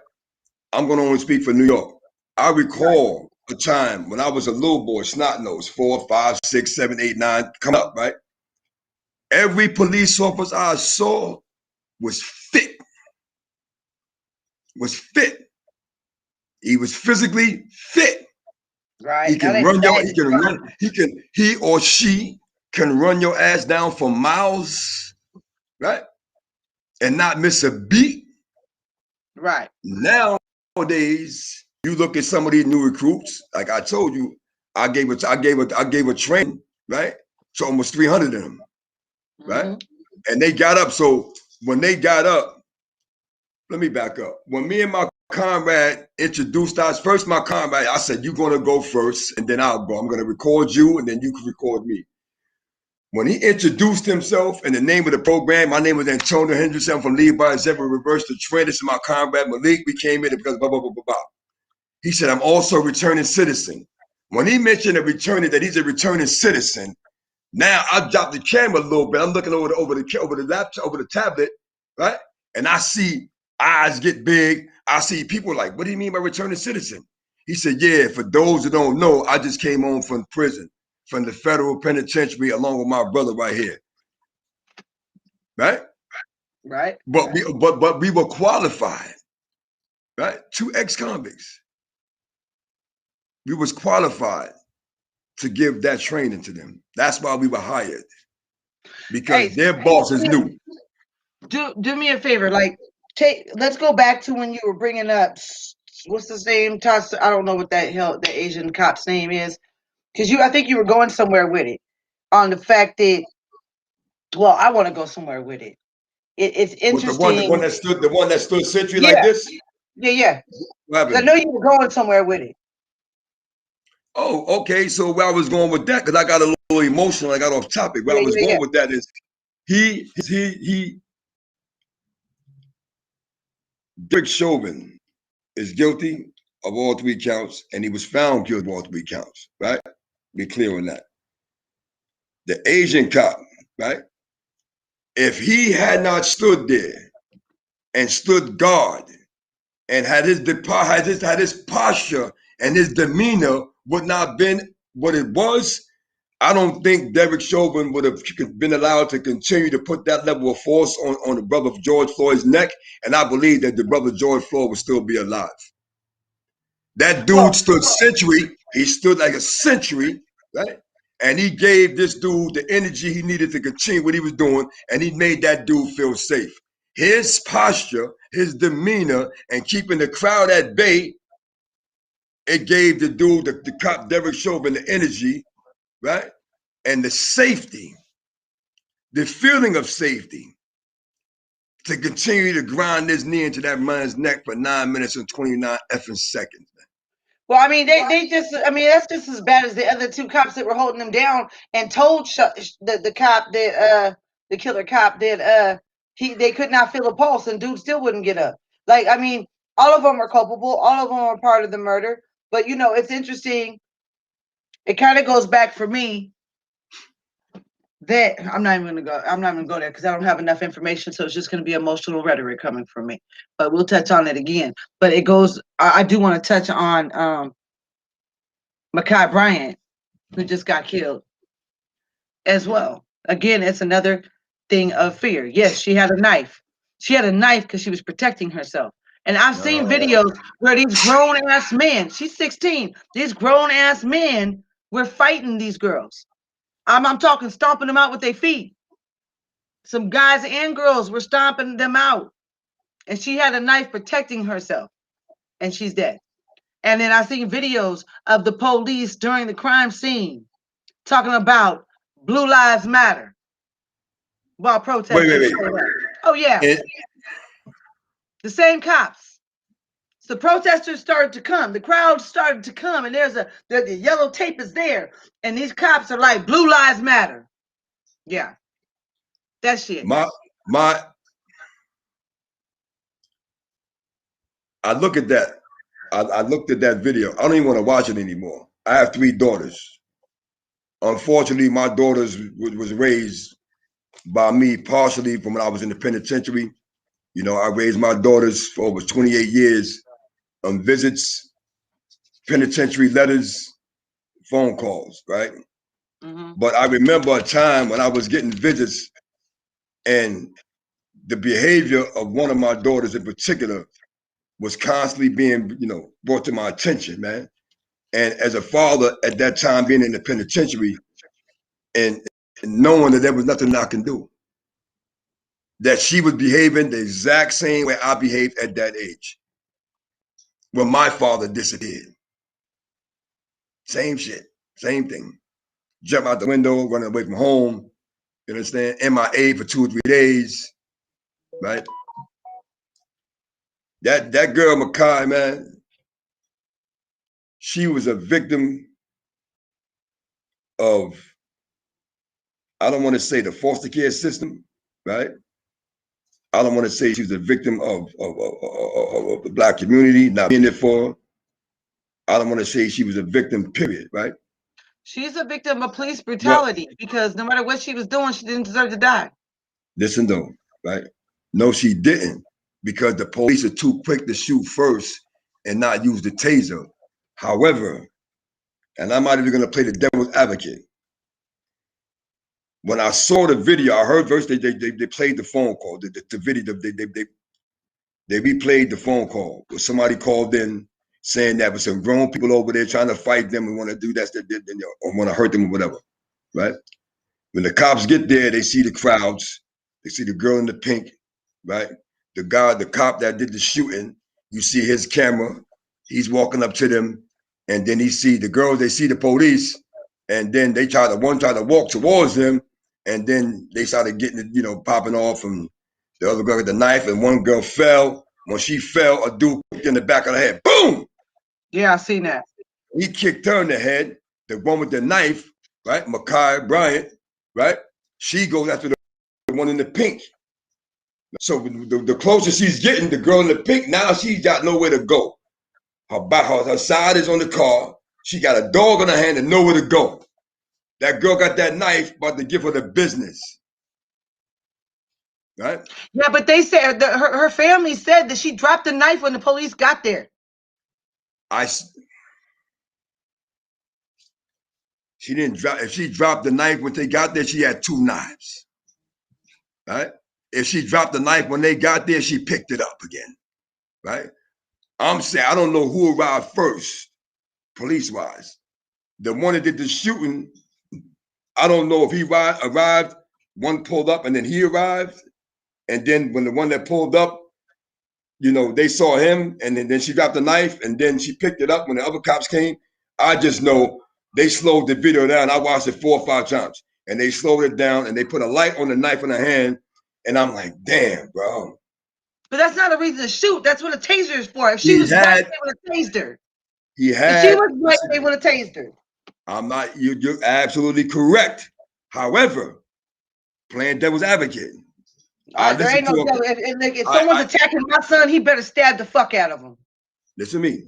I'm going to only speak for New York. I recall a time when I was a little boy, snot nose, 4, 5, 6, 7, 8, 9, come up, right? Every police officer I saw was fit. He was physically fit. Right. He can run he or she can run your ass down for miles, right? And not miss a beat. Right. Nowadays, you look at some of these new recruits, like I told you, I gave a training, right? So almost 300 of them, right? And they got up. So when they got up, let me back up. When me and my comrade introduced us, first my comrade, I said, you're going to go first, and then I'll go. I'm going to record you, and then you can record me. When he introduced himself and the name of the program, my name was Antonio Henderson from Levi Zebra Reverse the Trend. This is my comrade Malik. We came in because blah, blah, blah, blah, blah. He said, I'm also a returning citizen. When he mentioned that he's a returning citizen, now I dropped the camera a little bit. I'm looking over the laptop, over the tablet, right? And I see eyes get big. I see people like, what do you mean by returning citizen? He said, yeah, for those who don't know, I just came home from prison, from the federal penitentiary, along with my brother right here. Right? Right. But we were qualified, right? 2 ex-convicts. We was qualified to give that training to them. That's why we were hired. Because their bosses knew. Do me a favor, like let's go back to when you were bringing up what's his name? I don't know what the Asian cop's name is, because I think you were going somewhere with it on the fact that. Well, I want to go somewhere with it. It's interesting. The one that stood sentry like this. Yeah. I know you were going somewhere with it. Oh, okay. So where I was going with that, because I got a little emotional, I got off topic. Where I was going with that is Derek Chauvin is guilty of all 3 counts, and he was found guilty of all 3 counts, right? Be clear on that. The Asian cop, right? If he had not stood there and stood guard and had his posture and his demeanor would not have been what it was, I don't think Derek Chauvin would have been allowed to continue to put that level of force on the brother of George Floyd's neck, and I believe that the brother George Floyd would still be alive. That dude stood sentry. He stood like a sentry, right? And he gave this dude the energy he needed to continue what he was doing, and he made that dude feel safe. His posture, his demeanor, and keeping the crowd at bay, it gave the dude, the cop Derek Chauvin, the energy, right? And the safety, the feeling of safety, to continue to grind his knee into that man's neck for 9 minutes and 29 effing seconds. Well, I mean, they just, I mean, that's just as bad as the other two cops that were holding them down and told the cop that the killer cop that they could not feel a pulse and dude still wouldn't get up. Like, I mean, all of them are culpable, all of them are part of the murder. But you know, it's interesting. It kind of goes back for me that I'm not even gonna go. I'm not gonna go there because I don't have enough information. So it's just gonna be emotional rhetoric coming from me. But we'll touch on it again. But it goes. I do want to touch on Ma'Khia Bryant, who just got killed as well. Again, it's another thing of fear. Yes, she had a knife. She had a knife because she was protecting herself. And I've seen videos where these grown ass men, she's 16, these grown ass men were fighting these girls. I'm talking stomping them out with their feet. Some guys and girls were stomping them out. And she had a knife protecting herself. And she's dead. And then I seen videos of the police during the crime scene talking about Blue Lives Matter while protesters showed up. Oh, yeah. The same cops. So the protesters started to come. The crowd started to come. And the yellow tape is there. And these cops are like, Blue Lives Matter. Yeah. That shit. I look at that. I looked at that video. I don't even want to watch it anymore. I have 3 daughters. Unfortunately, my daughters was raised by me partially from when I was in the penitentiary. You know, I raised my daughters for over 28 years on visits, penitentiary letters, phone calls, right? Mm-hmm. But I remember a time when I was getting visits and the behavior of one of my daughters in particular was constantly being, you know, brought to my attention, man. And as a father at that time being in the penitentiary and knowing that there was nothing I can do, that she was behaving the exact same way I behaved at that age when my father disappeared. Same shit, same thing. Jump out the window, running away from home, you understand? MIA for 2 or 3 days, right? That girl, Ma'Khia, man, she was a victim of, I don't want to say the foster care system, right? I don't want to say she was a victim of the Black community not being there for her. I don't want to say she was a victim, period, right? She's a victim of police brutality because no matter what she was doing, she didn't deserve to die. Listen though, right? No, she didn't, because the police are too quick to shoot first and not use the taser. However, and I'm not even going to play the devil's advocate. When I saw the video, I heard first they played the phone call, the video, they replayed the phone call where somebody called in saying that with some grown people over there trying to fight them and want to do that, or want to hurt them or whatever, right? When the cops get there, they see the crowds, they see the girl in the pink, right? The cop that did the shooting, you see his camera, he's walking up to them, and then he see the girls, they see the police, and then they try to walk towards them, and then they started getting it, you know, popping off, and the other girl with the knife, and one girl fell. When she fell, a dude kicked in the back of the head. Boom! Yeah, I seen that. He kicked her in the head. The one with the knife, right? Ma'Khia Bryant, right? She goes after the one in the pink. So the closer she's getting, the girl in the pink, now she's got nowhere to go. Her side is on the car. She got a dog on her hand and nowhere to go. That girl got that knife, about to give her the business. Right? Yeah, but they said her family said that she dropped the knife when the police got there. She didn't drop. If she dropped the knife when they got there, she had 2 knives. Right? If she dropped the knife when they got there, she picked it up again. Right? I'm saying I don't know who arrived first, police-wise. The one that did the shooting, I don't know if he arrived, one pulled up and then he arrived. And then when the one that pulled up, you know, they saw him and then she dropped the knife and then she picked it up when the other cops came. I just know they slowed the video down. I watched it 4 or 5 times and they slowed it down and they put a light on the knife in her hand. And I'm like, damn, bro. But that's not a reason to shoot. That's what a taser is for. If she was right, they would have tased her. He If had. she was white, they would have tased her. I'm not. You're absolutely correct. However, playing devil's advocate, There ain't no devil. If someone's attacking my son, he better stab the fuck out of him. Listen to me.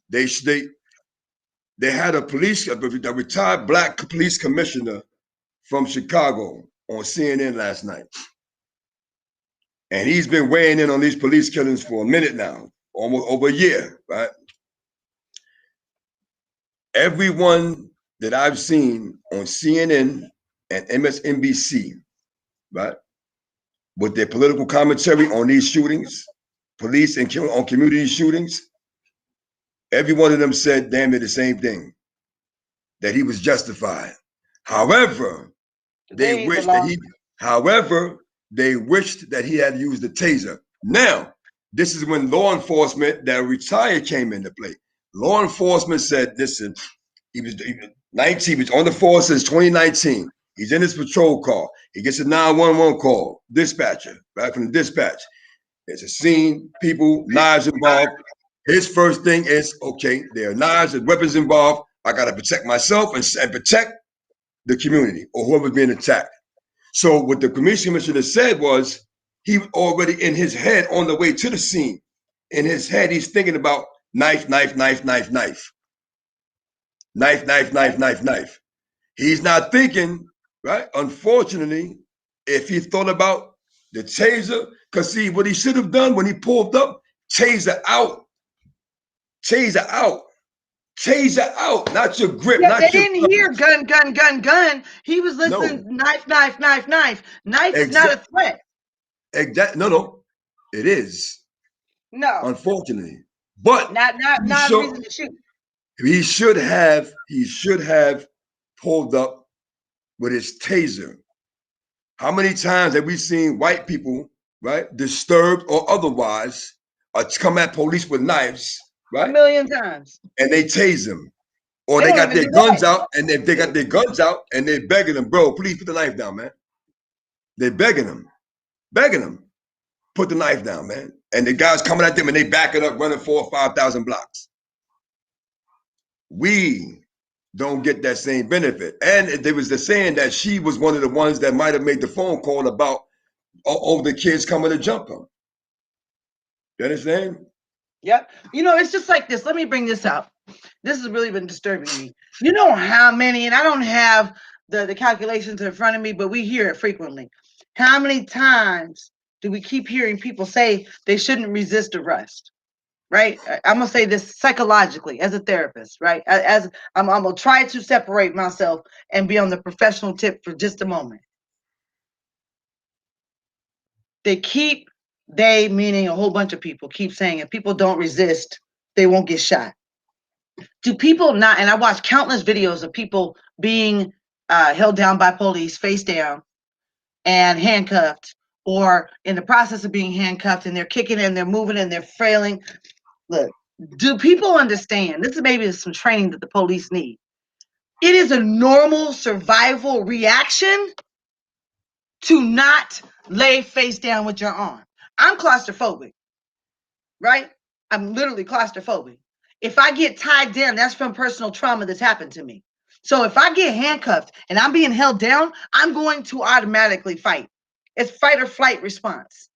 They had a retired black police commissioner from Chicago on CNN last night. And he's been weighing in on these police killings for a minute now, almost over a year, right? Everyone that I've seen on CNN and MSNBC, right, with their political commentary on these shootings, police and on community shootings, every one of them said damn near the same thing, that he was justified. However, they wished that he had used the taser. Now, this is when law enforcement that retired came into play. Law enforcement said, listen, he was 19, he was on the force since 2019. He's in his patrol car. He gets a 911 call, dispatcher, right from the dispatch. There's a scene, people, knives involved. His first thing is, okay, there are knives and weapons involved. I got to protect myself and protect the community or whoever's being attacked. So what the commissioner said was he was already in his head on the way to the scene. In his head, he's thinking about knife, knife, knife, knife, knife. Knife, knife, knife, knife, knife. He's not thinking, right? Unfortunately, if he thought about the taser, because see, what he should have done when he pulled up, taser out. Taser out. Taser out, not your grip. Yeah, they didn't hear gun, gun, gun, gun. He was listening, knife, knife, knife, knife. Knife is not a threat. No, it is. No, unfortunately, but not a reason to shoot. He should have pulled up with his taser. How many times have we seen white people, right, disturbed or otherwise, come at police with knives, right? A million times. And they tase them. Or they got their guns out, and if they got their guns out and they're begging them, bro, please put the knife down, man. They're begging them, put the knife down, man. And the guys coming at them and they back it up, running 4,000 or 5,000 blocks. We don't get that same benefit. And there was the saying that she was one of the ones that might have made the phone call about the kids coming to jump them. You understand? Yep. You know, it's just like this. Let me bring this up. This has really been disturbing me. You know how many, and I don't have the calculations in front of me, but we hear it frequently. How many times do we keep hearing people say they shouldn't resist arrest? Right? I'm gonna say this psychologically as a therapist, right? As I'm gonna try to separate myself and be on the professional tip for just a moment. They meaning a whole bunch of people keep saying if people don't resist, they won't get shot. Do people not, and I watch countless videos of people being held down by police, face down, and handcuffed, or in the process of being handcuffed, and they're kicking and they're moving and they're frailing. Look, do people understand? This is maybe some training that the police need. It is a normal survival reaction to not lay face down with your arm. I'm claustrophobic, right? I'm literally claustrophobic. If I get tied down, that's from personal trauma that's happened to me. So if I get handcuffed and I'm being held down, I'm going to automatically fight. It's fight or flight response.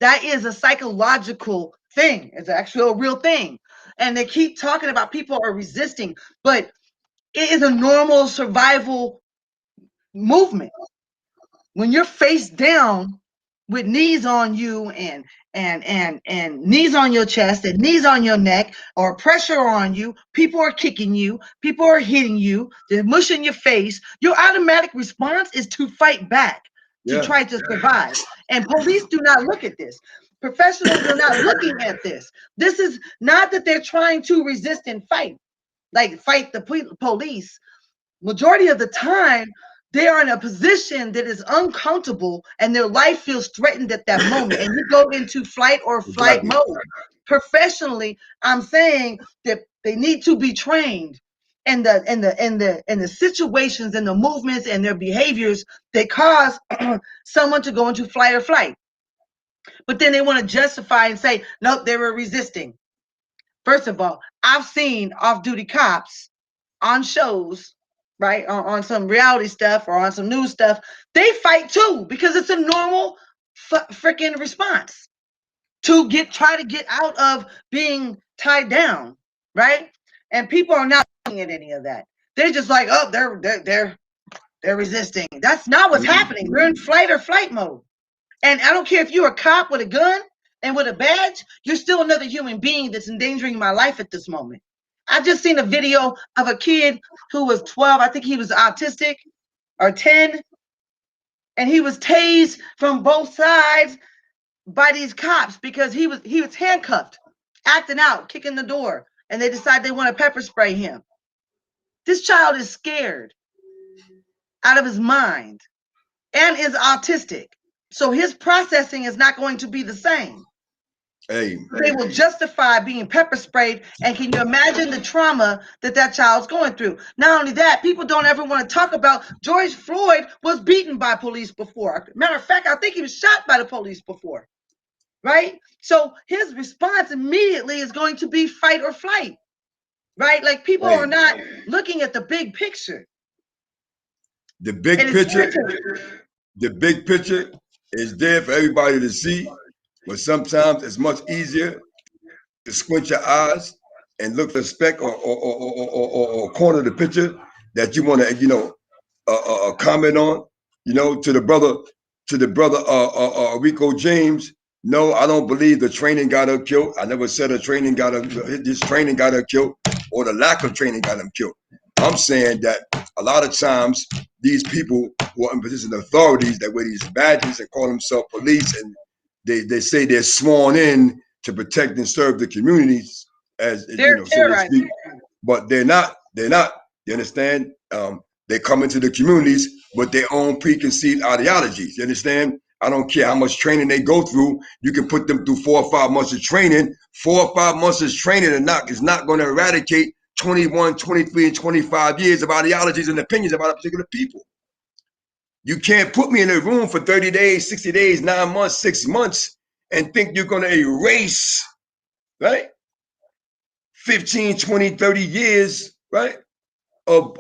That is a psychological thing. It's actually a real thing. And they keep talking about people are resisting, but it is a normal survival movement. When you're face down with knees on you and knees on your chest and knees on your neck or pressure on you, people are kicking you, people are hitting you, they're mushing your face, your automatic response is to fight back, to try to survive. And police do not look at this. Professionals are not looking at this. This is not that they're trying to resist and fight, like fight the police. Majority of the time, they are in a position that is uncomfortable and their life feels threatened at that moment. And you go into flight or flight mode. Professionally, I'm saying that they need to be trained in the situations and the movements and their behaviors that cause someone to go into flight or flight. But then they want to justify and say, nope, they were resisting. First of all, I've seen off-duty cops on shows, right, on some reality stuff or on some news stuff. They fight too because it's a normal freaking response to try to get out of being tied down, right? And people are not looking at any of that. They're just like, oh, they're resisting. That's not what's happening. We're in fight or flight mode. And I don't care if you're a cop with a gun and with a badge, you're still another human being that's endangering my life at this moment. I just seen a video of a kid who was 12. I think he was autistic or 10. And he was tased from both sides by these cops because he was handcuffed, acting out, kicking the door. And they decide they want to pepper spray him. This child is scared out of his mind and is autistic. So his processing is not going to be the same. They will justify being pepper sprayed. And can you imagine the trauma that child's going through? Not only that, people don't ever want to talk about George Floyd was beaten by police before. Matter of fact, I think he was shot by the police before, right? So his response immediately is going to be fight or flight, right? Like people are not looking at the big picture. The big picture is there for everybody to see, but sometimes it's much easier to squint your eyes and look for a speck or corner of the picture that you want to, comment on. To the brother, Rico James. No, I don't believe the training got her killed. I never said this training got her killed, or the lack of training got him killed. I'm saying that a lot of times these people who are in position of authorities that wear these badges and call themselves police, and they say they're sworn in to protect and serve the communities, as so to speak, but they're not. You understand? They come into the communities with their own preconceived ideologies. You understand? I don't care how much training they go through. You can put them through 4 or 5 months of training. 4 or 5 months of training is not going to eradicate 21, 23, and 25 years of ideologies and opinions about a particular people. You can't put me in a room for 30 days, 60 days, 9 months, 6 months, and think you're going to erase, right? 15, 20, 30 years, right? Of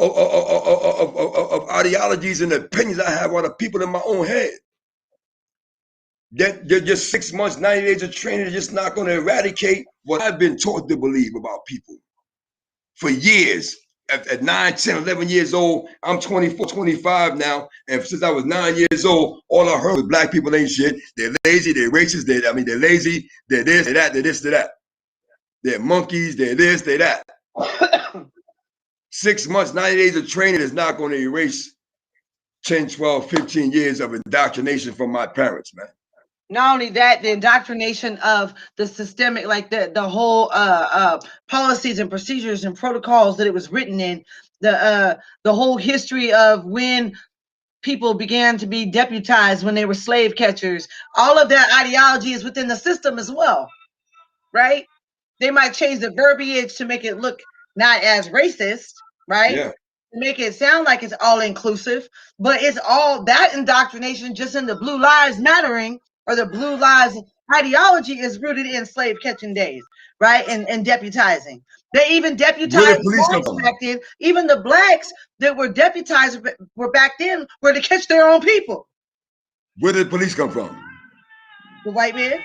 ideologies and opinions I have on the people in my own head. That just 6 months, 90 days of training is just not going to eradicate what I've been taught to believe about people for years. At 9, 10, 11 years old, I'm 24, 25 now. And since I was 9 years old, all I heard was black people ain't shit. They're lazy, they're racist, they're lazy, they're this, they're that, they're this, they're that. They're monkeys, they're this, they're that. 6 months, 90 days of training is not going to erase 10, 12, 15 years of indoctrination from my parents, man. Not only that, the indoctrination of the systemic, like the whole policies and procedures and protocols that it was written in, the whole history of when people began to be deputized when they were slave catchers. All of that ideology is within the system as well, right? They might change the verbiage to make it look not as racist, right? Yeah. To make it sound like it's all inclusive, but it's all that indoctrination just in the Blue Lives Mattering or the Blue Lives ideology is rooted in slave catching days, right? And deputizing. They even deputized blacks back then. Even the blacks that were deputized were back then were to catch their own people. Where did police come from? The white man.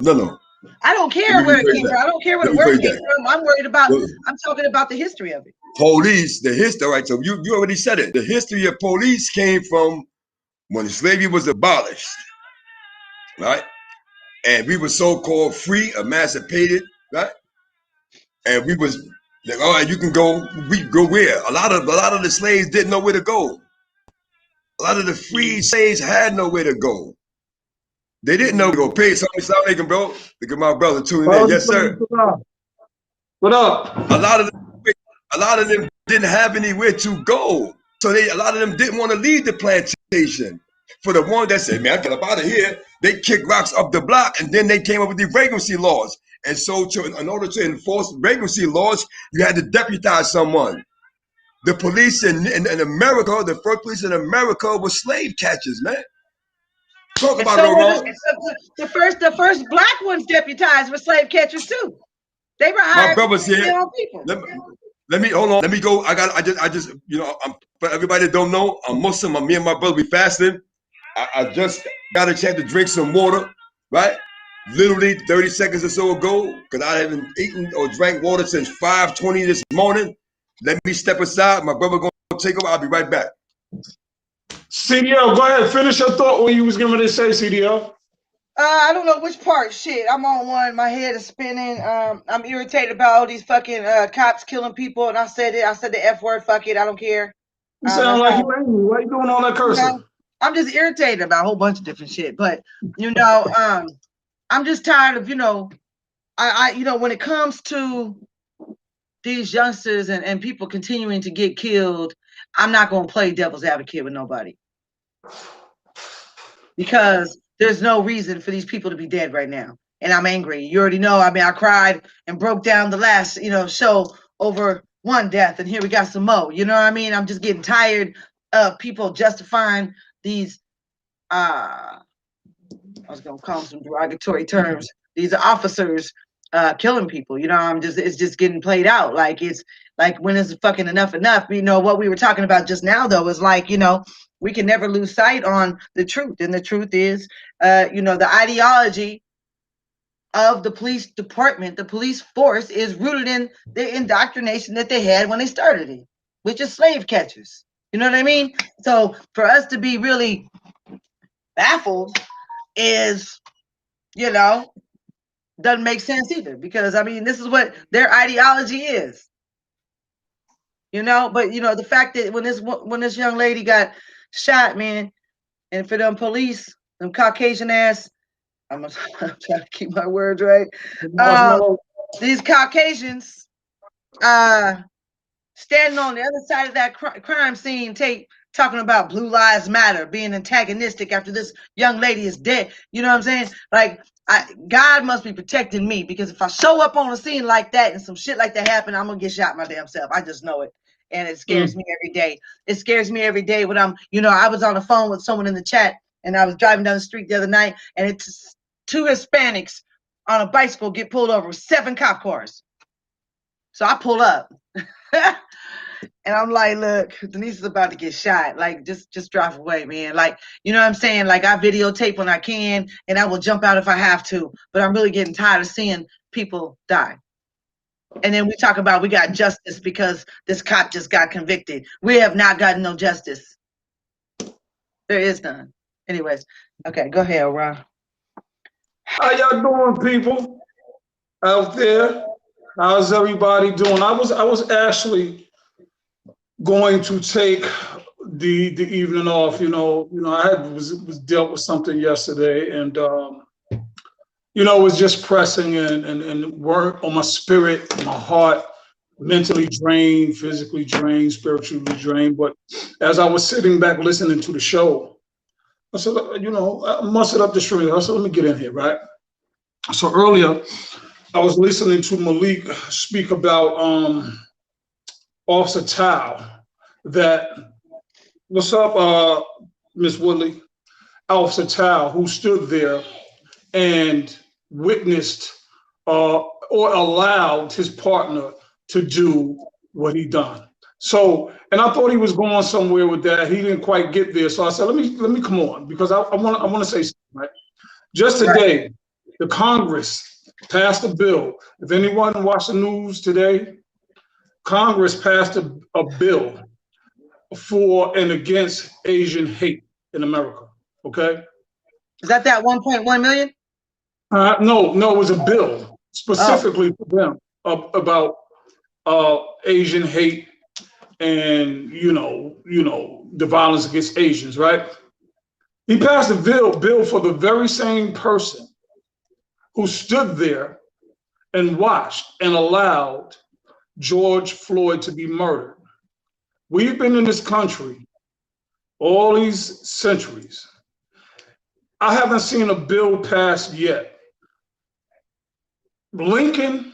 No. I don't care where it came from. I don't care where the word came from. I'm worried about, I'm talking about the history of it. Police, the history, right? So you already said it. The history of police came from when slavery was abolished, right? And we were so-called free, emancipated, right? And we was like, all right, you can go, we go where? A lot of the slaves didn't know where to go. A lot of the free slaves had nowhere to go. They didn't know where to go. Pay something, Assalamu bro. Look at my brother tuning in. Yes, sir. What up? A lot of them didn't have anywhere to go. So a lot of them didn't want to leave the plantation. For the one that said, man, I get up out of here, they kicked rocks up the block, and then they came up with the vagrancy laws. And so in order to enforce vagrancy laws, you had to deputize someone. The police in America, the first police in America was slave catchers, man. Talk And about it, so were Ron. the first black ones deputized were slave catchers too. They were My hired to brother's catch here. their own people. Let me hold on. Let me go. I just, you know, for everybody that don't know, I'm Muslim. Me and my brother be fasting. I just got a chance to drink some water, right? Literally 30 seconds or so ago, because I haven't eaten or drank water since 5:20 this morning. Let me step aside. My brother gonna take over. I'll be right back. CDL, go ahead. Finish your thought what you was going to say, CDL. I don't know which part. Shit, I'm on one. My head is spinning. I'm irritated about all these fucking cops killing people, and I said it. I said the F word. Fuck it. I don't care. You sound like you angry. Why you doing all that cursing? I'm just irritated about a whole bunch of different shit. But you know, I'm just tired of when it comes to these youngsters and people continuing to get killed, I'm not gonna play devil's advocate with nobody because there's no reason for these people to be dead right now. And I'm angry. You already know. I mean, I cried and broke down the last, show over one death, and here we got some more. You know what I mean? I'm just getting tired of people justifying these. I was gonna call them some derogatory terms. These officers killing people. It's just getting played out. Like it's like when is fucking enough enough? What we were talking about just now though is like, we can never lose sight on the truth. And the truth is, the ideology of the police department, the police force is rooted in the indoctrination that they had when they started it, which is slave catchers. You know what I mean? So for us to be really baffled is, doesn't make sense either, because I mean, this is what their ideology is. But the fact that when this young lady got shot, man, and for them police, them Caucasian ass, I'm trying to keep my words right. These Caucasians standing on the other side of that crime scene, talking about Blue Lives Matter, being antagonistic after this young lady is dead. You know what I'm saying? Like, God must be protecting me, because if I show up on a scene like that and some shit like that happen, I'm gonna get shot my damn self. I just know it. And it scares me every day. It scares me every day when I was on the phone with someone in the chat, and I was driving down the street the other night, and it's two Hispanics on a bicycle get pulled over with 7 cop cars. So I pull up. And I'm like, look, Denise is about to get shot. Like, just drive away, man. Like, you know what I'm saying? Like, I videotape when I can, and I will jump out if I have to. But I'm really getting tired of seeing people die. And then we talk about we got justice because this cop just got convicted. We have not gotten no justice. There is none. Anyways, okay, go ahead, Ron. How y'all doing, people out there? How's everybody doing? I was actually going to take the evening off. I was dealt with something yesterday, and it was just pressing and work on my spirit, my heart, mentally drained, physically drained, spiritually drained. But as I was sitting back listening to the show, I said, I mustered up the strength. I said, let me get in here, right? So earlier, I was listening to Malik speak about Officer Tao. What's up, Miss Woodley? Officer Tao, who stood there and witnessed or allowed his partner to do what he done. So, and I thought he was going somewhere with that. He didn't quite get there. So I said, let me come on, because I want to say something, right? Just today, the Congress passed a bill. If anyone watched the news today, Congress passed a bill for and against Asian hate in America. Okay. Is that 1.1 million? No, it was a bill specifically for them about Asian hate and the violence against Asians, right? He passed a bill for the very same person who stood there and watched and allowed George Floyd to be murdered. We've been in this country all these centuries. I haven't seen a bill passed yet. Lincoln,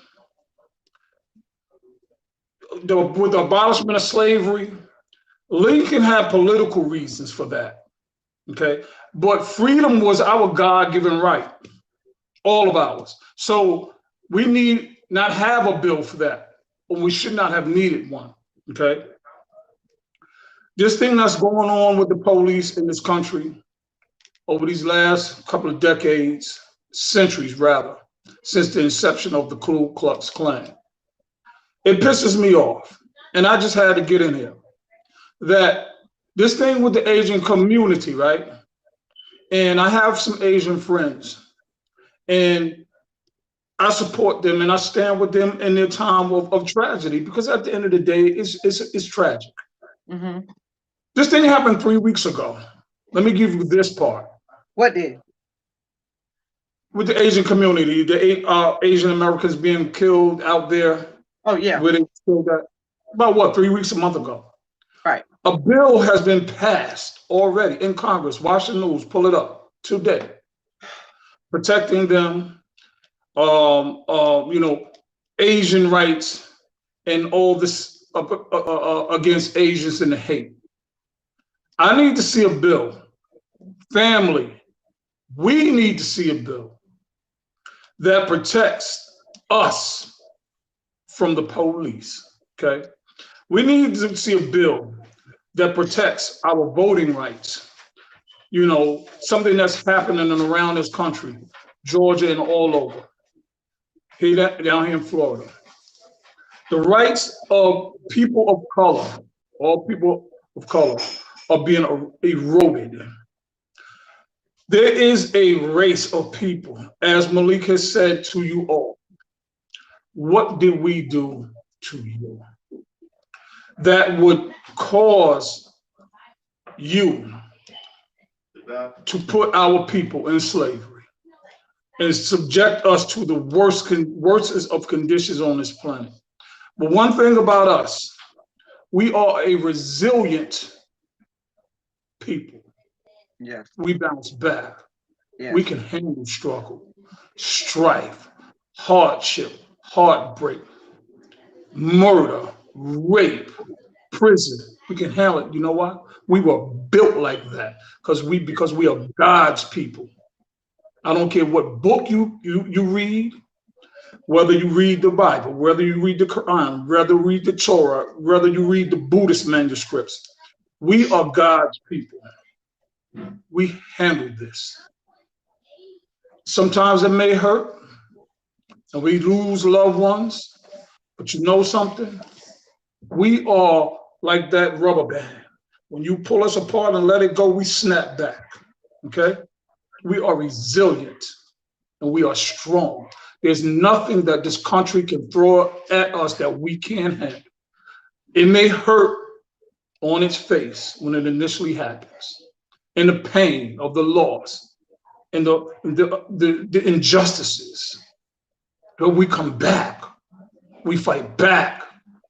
with the abolishment of slavery, Lincoln had political reasons for that. Okay, But freedom was our God-given right, all of ours. So we need not have a bill for that, or we should not have needed one, okay? This thing that's going on with the police in this country over these last couple of decades, centuries rather, since the inception of the Ku Klux Klan, it pisses me off. And I just had to get in here that this thing with the Asian community, right? And I have some Asian friends, and I support them and I stand with them in their time of tragedy, because at the end of the day, it's tragic. Mm-hmm. This thing happened 3 weeks ago. Let me give you this part. What did? With the Asian community, the Asian Americans being killed out there. Oh, yeah. Where they killed that, about what, 3 weeks, a month ago. Right. A bill has been passed already in Congress. Watch the news, pull it up today. Protecting them, Asian rights and all this against Asians and the hate. I need to see a bill. Family, we need to see a bill that protects us from the police, okay? We need to see a bill that protects our voting rights. You know, something that's happening around this country, Georgia and all over, down here in Florida. The rights of people of color, all people of color, are being eroded. There is a race of people, as Malik has said to you all. What did we do to you that would cause you to put our people in slavery and subject us to the worst of conditions on this planet? But one thing about us, we are a resilient people. Yes. We bounce back. Yes. We can handle struggle, strife, hardship, heartbreak, murder, rape, prison. We can handle it. You know what? We were built like that because we are God's people. I don't care what book you read, whether you read the Bible, whether you read the Quran, whether you read the Torah, whether you read the Buddhist manuscripts. We are God's people. We handle this. Sometimes it may hurt and we lose loved ones, but you know something? We are like that rubber band. When you pull us apart and let it go, we snap back, okay? We are resilient and we are strong. There's nothing that this country can throw at us that we can't handle. It may hurt on its face when it initially happens, and the pain of the loss and the injustices. But we come back, we fight back,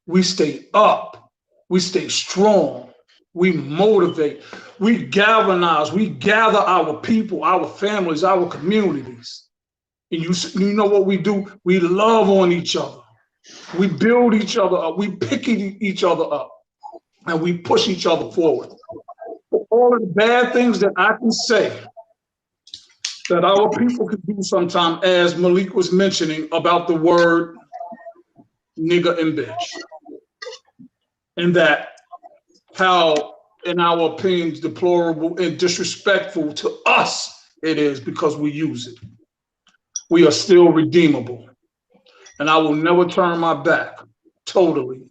we stay up, we stay strong, we motivate, we galvanize, we gather our people, our families, our communities. And you know what we do? We love on each other. We build each other up. We pick each other up. And we push each other forward. For all of the bad things that I can say that our people can do sometimes, as Malik was mentioning about the word nigger and bitch. And that how, in our opinions, deplorable and disrespectful to us it is because we use it. We are still redeemable. And I will never turn my back totally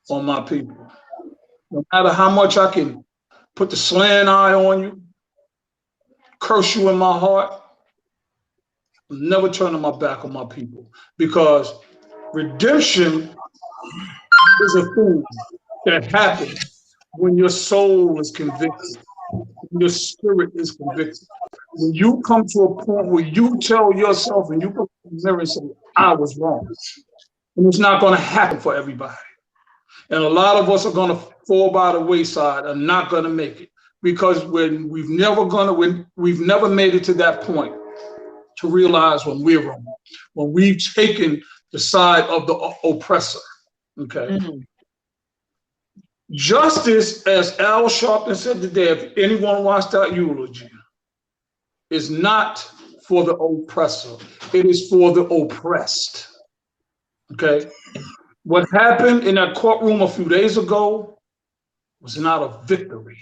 on my people. No matter how much I can put the slant eye on you, curse you in my heart, I'm never turning my back on my people, because redemption is a thing that happens when your soul is convicted, when your spirit is convicted. When you come to a point where you tell yourself and you go to the mirror and say, I was wrong. And it's not going to happen for everybody. And a lot of us are going to fall by the wayside and not going to make it, because when we've never made it to that point to realize when we're wrong, when we've taken the side of the oppressor. Okay. Mm-hmm. Justice, as Al Sharpton said today, if anyone watched that eulogy, is not for the oppressor. It is for the oppressed. Okay? What happened in that courtroom a few days ago was not a victory.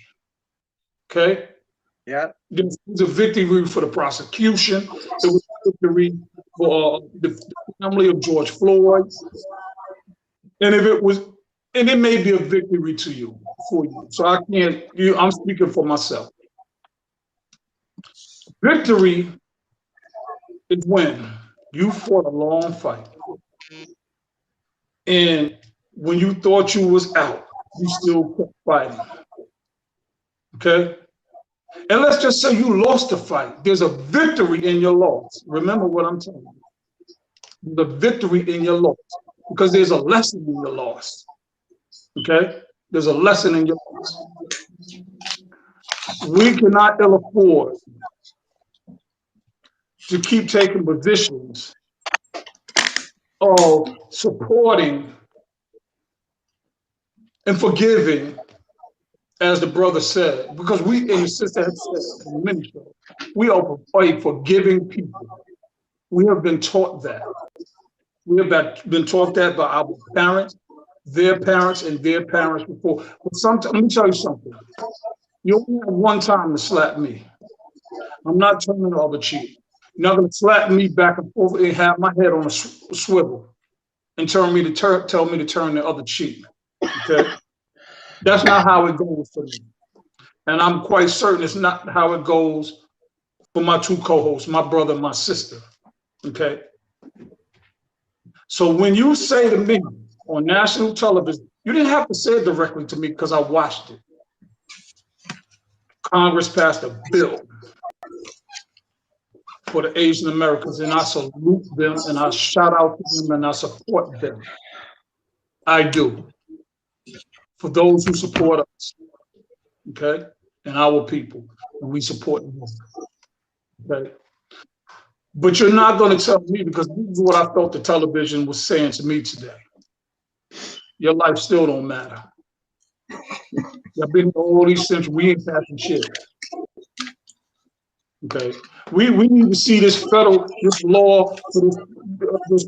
Okay? Yeah. It was a victory for the prosecution. It was a victory for the family of George Floyd. And it may be a victory to you, for you. So I'm speaking for myself. Victory is when you fought a long fight. And when you thought you was out, you still kept fighting. Okay? And let's just say you lost the fight. There's a victory in your loss. Remember what I'm telling you. The victory in your loss. Because there's a lesson in your loss. Okay? There's a lesson in your loss. We cannot ill afford to keep taking positions of supporting and forgiving, as the brother said, because we and the sister have said in many shows, we are a forgiving people. We have been taught that. We have been taught that by our parents, their parents, and their parents before. But sometimes, let me tell you something. You only have one time to slap me. I'm not turning the other cheek. You're not going to slap me back and forth and have my head on a swivel and tell me to turn the other cheek. Okay? That's not how it goes for me. And I'm quite certain it's not how it goes for my two co-hosts, my brother and my sister. Okay? So when you say to me on national television, you didn't have to say it directly to me because I watched it. Congress passed a bill for the Asian Americans, and I salute them, and I shout out to them, and I support them. I do. For those who support us, okay, and our people, and we support them, okay? But you're not going to tell me, because this is what I felt the television was saying to me today. Your life still don't matter. I've been all these centuries, we ain't passing shit. Okay, we need to see this law for this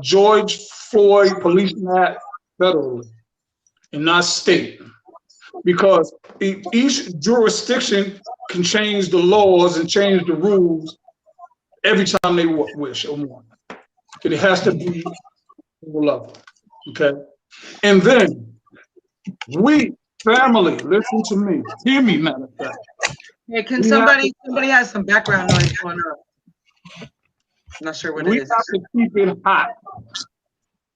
George Floyd Policing Act federally and not state, because each jurisdiction can change the laws and change the rules every time they wish or want. It has to be level. Okay, and then we family, listen to me, hear me, matter of fact. Hey, can somebody has some background noise going on? I'm not sure what it is. We have to keep it hot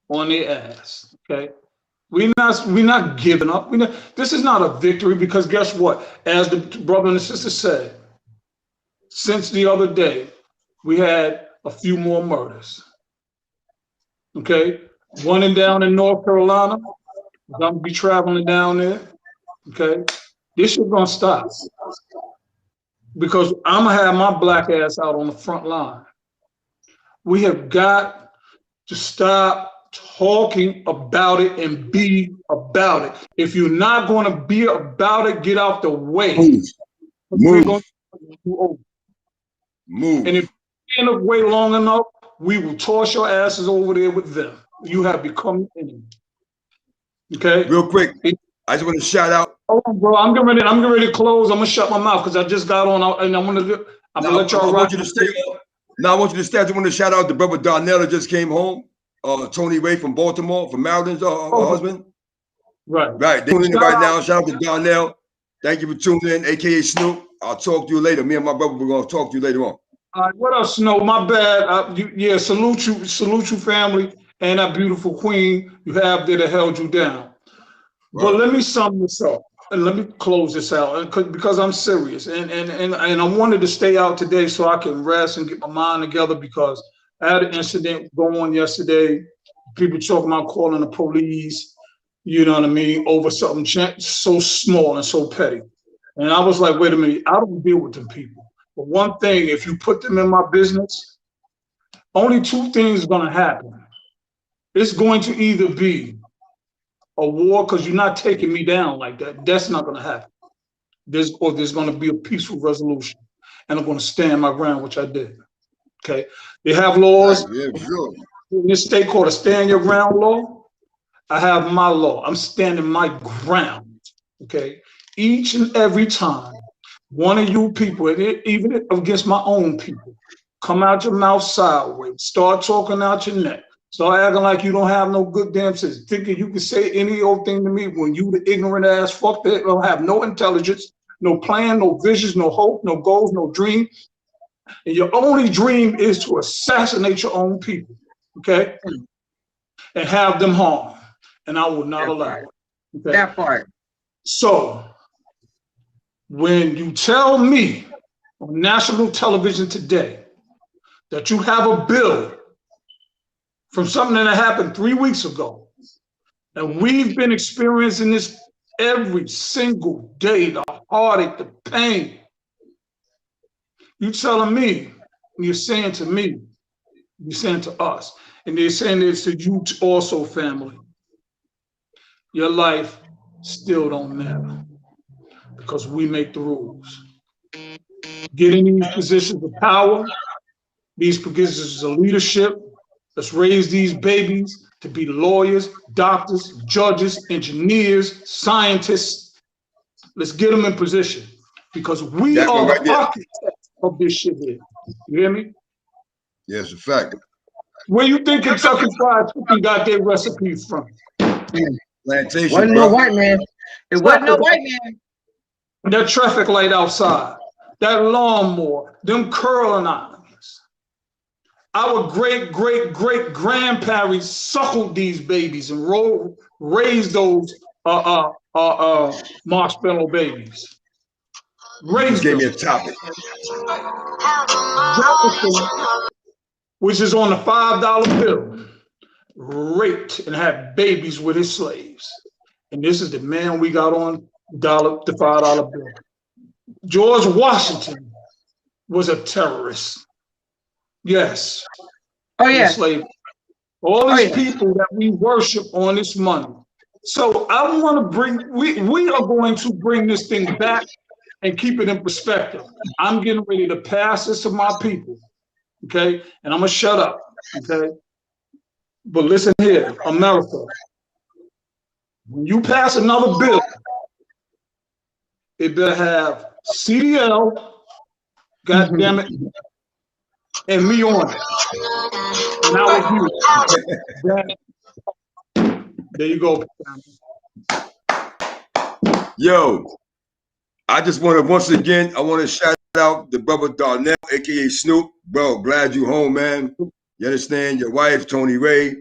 on their ass. Okay, we're not giving up. This is not a victory, because guess what? As the brother and the sister said, since the other day, we had a few more murders. Okay, one down in North Carolina. I'm gonna be traveling down there. Okay, this shit gonna stop, because I'm gonna have my black ass out on the front line. We have got to stop talking about it and be about it. If you're not going to be about it, get out the way. Move. And if you're in the way long enough, we will toss your asses over there with them. You have become an enemy. Okay? Real quick, I just want to shout out. Hold on, bro. I'm getting ready to close. I'm gonna shut my mouth because I just got on, and I'm gonna let y'all. I want you to stay. Now I want you to stay. I just want to shout out the brother Darnell that just came home. Tony Ray from Baltimore, from Maryland's husband. Right. They're tuning in right now. Shout out to Darnell. Thank you for tuning in, aka Snoop. I'll talk to you later. Me and my brother, we're gonna talk to you later on. All right. What up, Snow? My bad. Salute you, family, and that beautiful queen you have there that held you down. Right. But let me sum this up. And let me close this out, because I'm serious, and I wanted to stay out today so I can rest and get my mind together, because I had an incident go on yesterday. People talking about calling the police, you know what I mean, over something so small and so petty. And I was like, wait a minute, I don't deal with them people. But one thing, if you put them in my business, only two things are going to happen. It's going to either be a war because you're not taking me down like that. That's not going to happen. There's going to be a peaceful resolution, and I'm going to stand my ground, which I did. Okay, they have laws in this state called a stand your ground law. I have my law. I'm standing my ground. Okay, each and every time one of you people, even against my own people, come out your mouth sideways, start talking out your neck, start acting like you don't have no good damn sense, thinking you can say any old thing to me when you the ignorant ass fuck that don't have no intelligence, no plan, no visions, no hope, no goals, no dream. And your only dream is to assassinate your own people, okay? And have them harmed. And I will not allow it. Okay? That part. So, when you tell me on national television today that you have a bill from something that happened 3 weeks ago, and we've been experiencing this every single day, the heartache, the pain, you telling me, and you're saying to me, you're saying to us, and they're saying this to you also, family, your life still don't matter because we make the rules. Get in these positions of power, these positions of leadership. Let's raise these babies to be lawyers, doctors, judges, engineers, scientists. Let's get them in position because we are the architects of this shit here. You hear me? Yes, a fact. Where you think Kentucky Fried Chicken got their recipes from? Plantation, wasn't no white man. It wasn't no white man. That traffic light outside, that lawnmower, them curling irons. Our great-great-great-grandparents suckled these babies and raised those marshmallow babies. Raised Gave them. me a topic. Jefferson, which is on the $5 bill, raped and had babies with his slaves. And this is the man we got on the $5 bill. George Washington was a terrorist. Yes. Oh, yeah. All these people that we worship on this money. So I want to bring, we are going to bring this thing back and keep it in perspective. I'm getting ready to pass this to my people, okay? And I'm going to shut up, okay? But listen here, America, when you pass another bill, it better have CDL, goddamn it, and me on it. And I will do it. There you go. Yo, I just want to, once again, I want to shout out the brother Darnell, aka Snoop. Bro, glad you home, man. You understand? Your wife, Tony Ray,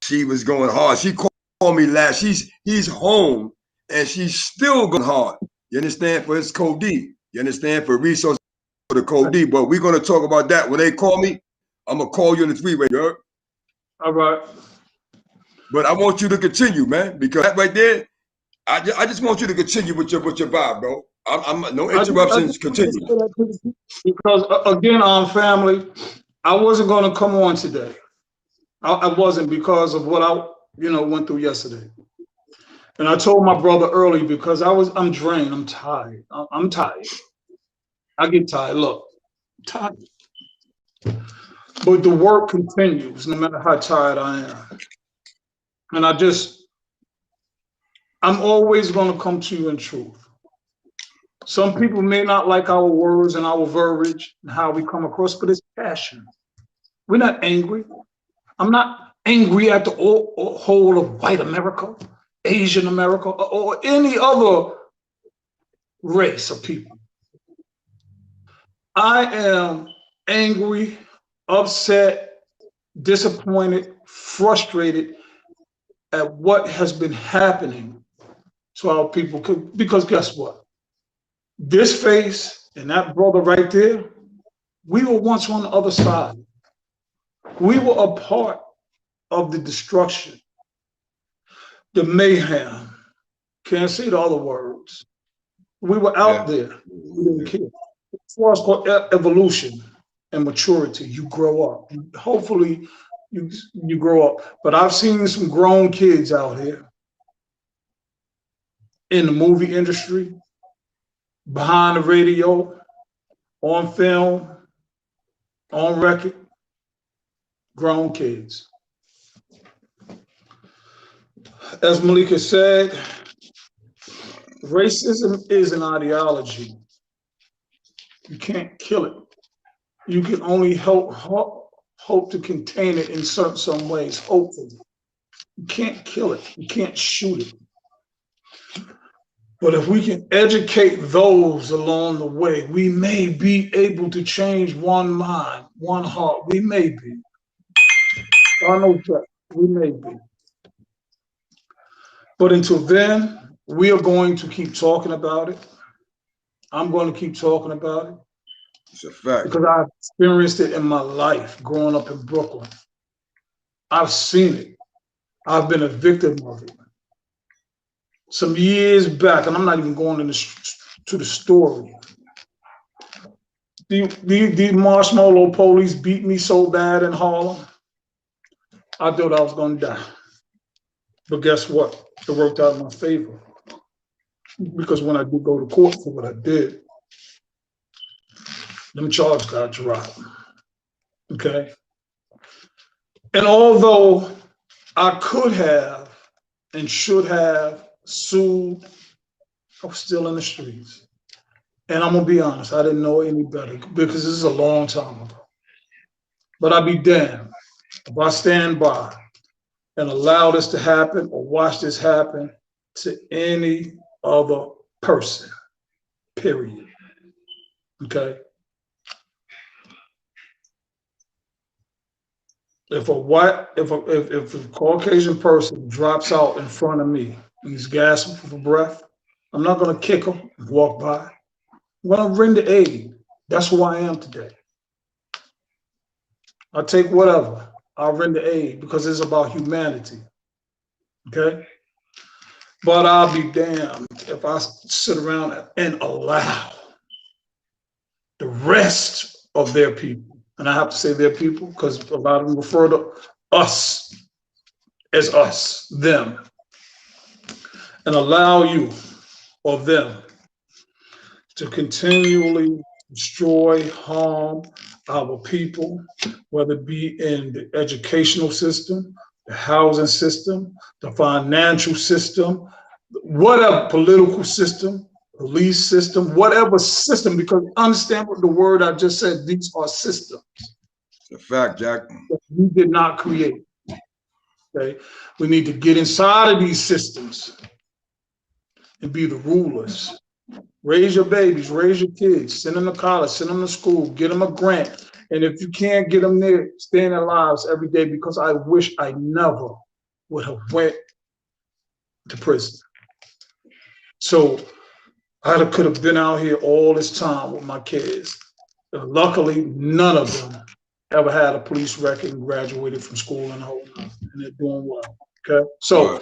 she was going hard. She called me last. He's home, and she's still going hard. You understand? For his Code D. You understand? For resources for the Code D. But we're going to talk about that. When they call me, I'm going to call you in the three-way, you heard? All right. But I want you to continue, man, because that right there, I just want you to continue with your vibe, bro. I'm no interruptions. Continue. Because again, family, I wasn't going to come on today. I wasn't because of what I went through yesterday. And I told my brother early because I'm drained. I'm tired. I'm tired. I get tired. Look, I'm tired. But the work continues no matter how tired I am. And I'm always going to come to you in truth. Some people may not like our words and our verbiage and how we come across, but it's passion. We're not angry. I'm not angry at the whole of white America, Asian America, or any other race of people. I am angry, upset, disappointed, frustrated at what has been happening to our people. Because guess what? This face and that brother right there, we were once on the other side. We were a part of the destruction, the mayhem. Can't say the other words. We were out there. We didn't care. It's called evolution and maturity. You grow up. Hopefully, you grow up. But I've seen some grown kids out here in the movie industry, behind the radio, on film, on record, grown kids. As Malika said, racism is an ideology. You can't kill it. You can only hope to contain it in some ways, hopefully. You can't kill it. You can't shoot it. But if we can educate those along the way, we may be able to change one mind, one heart. We may be. I know that. We may be. But until then, we are going to keep talking about it. I'm going to keep talking about it. It's a fact. Because I've experienced it in my life growing up in Brooklyn. I've seen it. I've been a victim of it. Some years back, and I'm not even going to the story. The marshmallow police beat me so bad in Harlem, I thought I was going to die. But guess what? It worked out in my favor. Because when I did go to court for what I did, them charges got dropped. Okay? And although I could have and should have sued, I was still in the streets. And I'm gonna be honest, I didn't know any better because this is a long time ago. But I'd be damned if I stand by and allow this to happen or watch this happen to any other person, period. Okay? If a Caucasian person drops out in front of me and he's gasping for breath, I'm not gonna kick him and walk by. I'm gonna render aid. That's who I am today. I'll take whatever. I'll render aid because it's about humanity. Okay? But I'll be damned if I sit around and allow the rest of their people, and I have to say their people because a lot of them refer to us as us, them, and allow you or them to continually destroy, harm our people, whether it be in the educational system, the housing system, the financial system, whatever political system, police system, whatever system, because understand what the word I just said, these are systems. It's a fact, Jack. That we did not create. Okay? We need to get inside of these systems and be the rulers. Raise your babies, raise your kids, send them to college, send them to school, get them a grant. And if you can't get them there, stay in their lives every day because I wish I never would have went to prison. So I could have been out here all this time with my kids. Luckily, none of them ever had a police record and graduated from school and whole, and they're doing well. Okay, so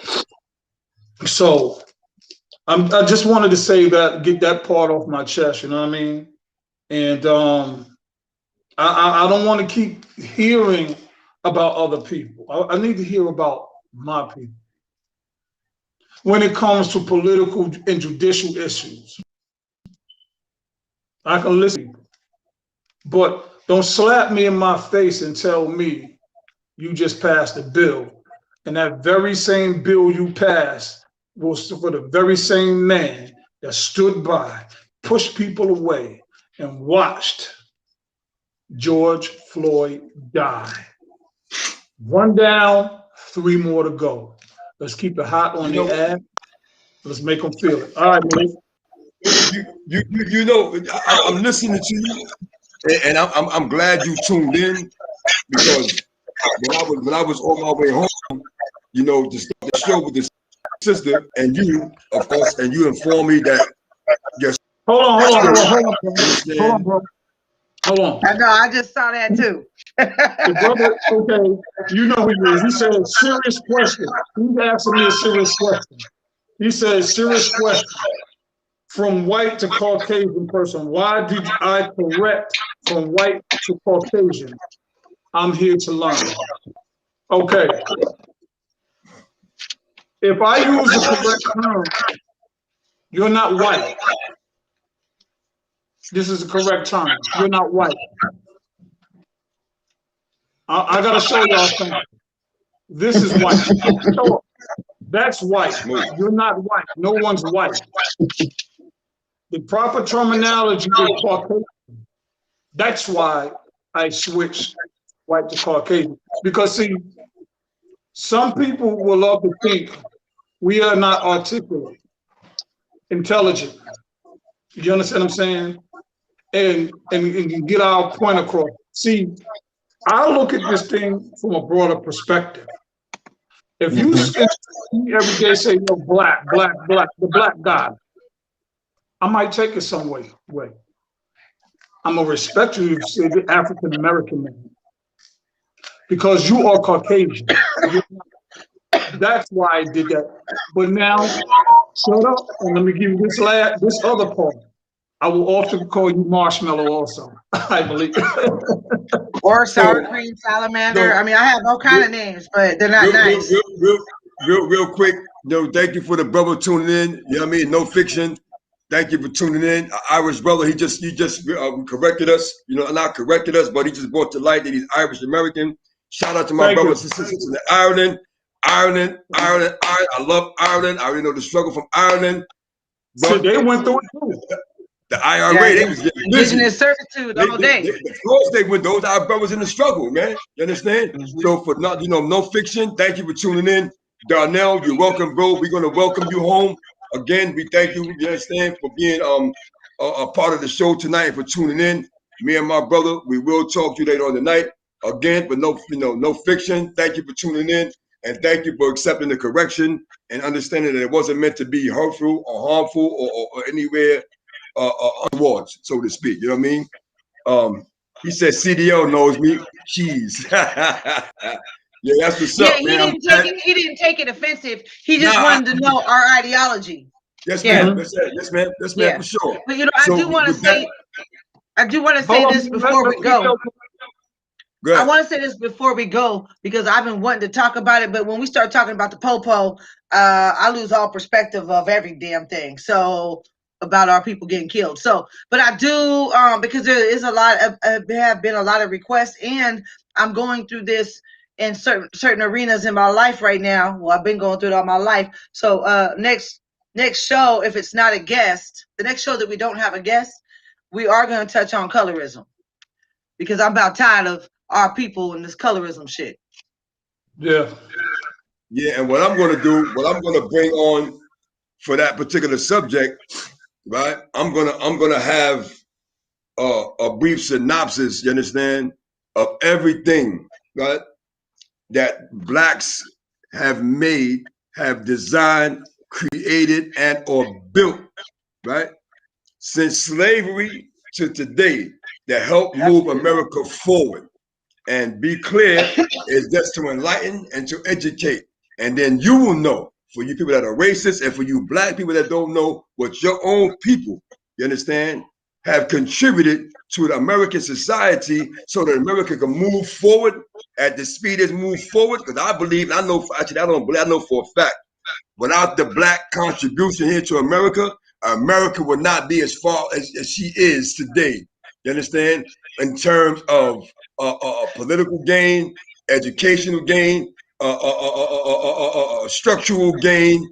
I just wanted to say that, get that part off my chest. You know what I mean? And I don't want to keep hearing about other people. I need to hear about my people. When it comes to political and judicial issues, I can listen, but don't slap me in my face and tell me you just passed a bill, and that very same bill you passed was for the very same man that stood by, pushed people away, and watched George Floyd die. One down, 3 more to go. Let's keep it hot on the ass. Let's make them feel it. All right, Malik. You know, I'm listening to you, and I'm glad you tuned in because when I was on my way home, you know, to start the show with the sister and you, of course, and you informed me that yes. Hold on, bro. Hold on. I know, I just saw that too. The brother, okay, you know who he is. He said a serious question. He's asking me a serious question. He said, serious question. From white to Caucasian person, why did I correct from white to Caucasian? I'm here to learn. Okay. If I use the correct term, You're not white. This is the correct term. You're not white. I gotta show y'all something. This is white. That's white. You're not white. No one's white. The proper terminology is Caucasian. That's why I switched white to Caucasian. Because see, some people will love to think we are not articulate, intelligent. You understand what I'm saying? And get our point across. See, I look at this thing from a broader perspective. If you every day say, no, black, the black guy, I might take it some way. I'm going to respect you if you say the African American man. Because you are Caucasian. That's why I did that. But now, shut up and let me give you this other part. I will often call you Marshmallow also, I believe. Or sour cream salamander. I mean, I have all kind of names, but they're not nice. Real quick, thank you for the brother tuning in. You know what I mean? No fiction. Thank you for tuning in. Irish brother, he just corrected us. Not corrected us, but he just brought to light that he's Irish American. Shout out to my brothers and sisters in Ireland. Ireland. I love Ireland. I already know the struggle from Ireland. So they went through it too. The IRA, they was getting busy. Indigenous servitude all day. Of course, they went. Those our brothers in the struggle, man. You understand? Mm-hmm. So for no fiction. Thank you for tuning in, Darnell. You're welcome, bro. We're gonna welcome you home again. We thank you. You understand, for being a part of the show tonight and for tuning in. Me and my brother, we will talk to you later on tonight again. But no fiction. Thank you for tuning in, and thank you for accepting the correction and understanding that it wasn't meant to be hurtful or harmful or anywhere. Awards, so to speak. You know what I mean? He said CDL knows me. Jeez. Yeah, that's what's up, man. He didn't take it offensive. He just wanted to know our ideology. Yes, ma'am. Yes, ma'am. For sure. But I do want to say this before we go. I want to say this before we go because I've been wanting to talk about it, but when we start talking about the popo, I lose all perspective of every damn thing. So about our people getting killed. So, but I do because there is have been a lot of requests, and I'm going through this in certain arenas in my life right now. Well, I've been going through it all my life. So next show, if it's not a guest, the next show that we don't have a guest, we are going to touch on colorism because I'm about tired of our people and this colorism shit. Yeah. And what I'm going to bring on for that particular subject, right? I'm gonna have a brief synopsis, you understand, of everything, right, that blacks have made, have designed, created, and or built, right, since slavery to today that helped move America forward. And be clear is just to enlighten and to educate. And then you will know, for you people that are racist and for you black people that don't know what your own people, you understand, have contributed to the American society so that America can move forward at the speed it's moved forward. Because I believe, and I know, actually, I don't believe, I know for a fact, without the black contribution here to America, America would not be as far as she is today. You understand? In terms of political gain, educational gain, structural gain,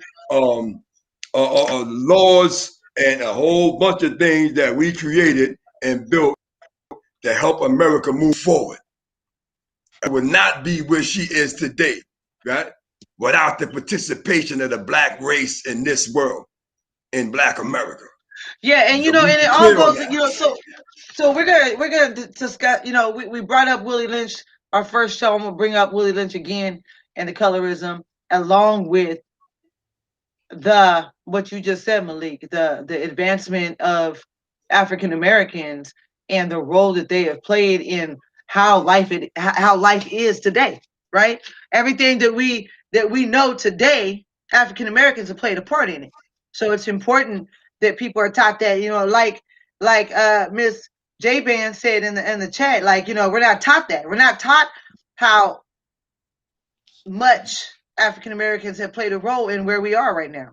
laws, and a whole bunch of things that we created and built to help America move forward. It would not be where she is today, right? Without the participation of the black race in this world, in Black America. Yeah, and and it all goes, so we're gonna discuss. We brought up Willie Lynch our first show. I'm gonna bring up Willie Lynch again and the colorism, along with what you just said, Malik, the advancement of African Americans and the role that they have played in how life is today. Right, everything that we know today, African Americans have played a part in it. So it's important that people are taught that, like Miss J-Ban said in the chat, we're not taught that. We're not taught how much African Americans have played a role in where we are right now.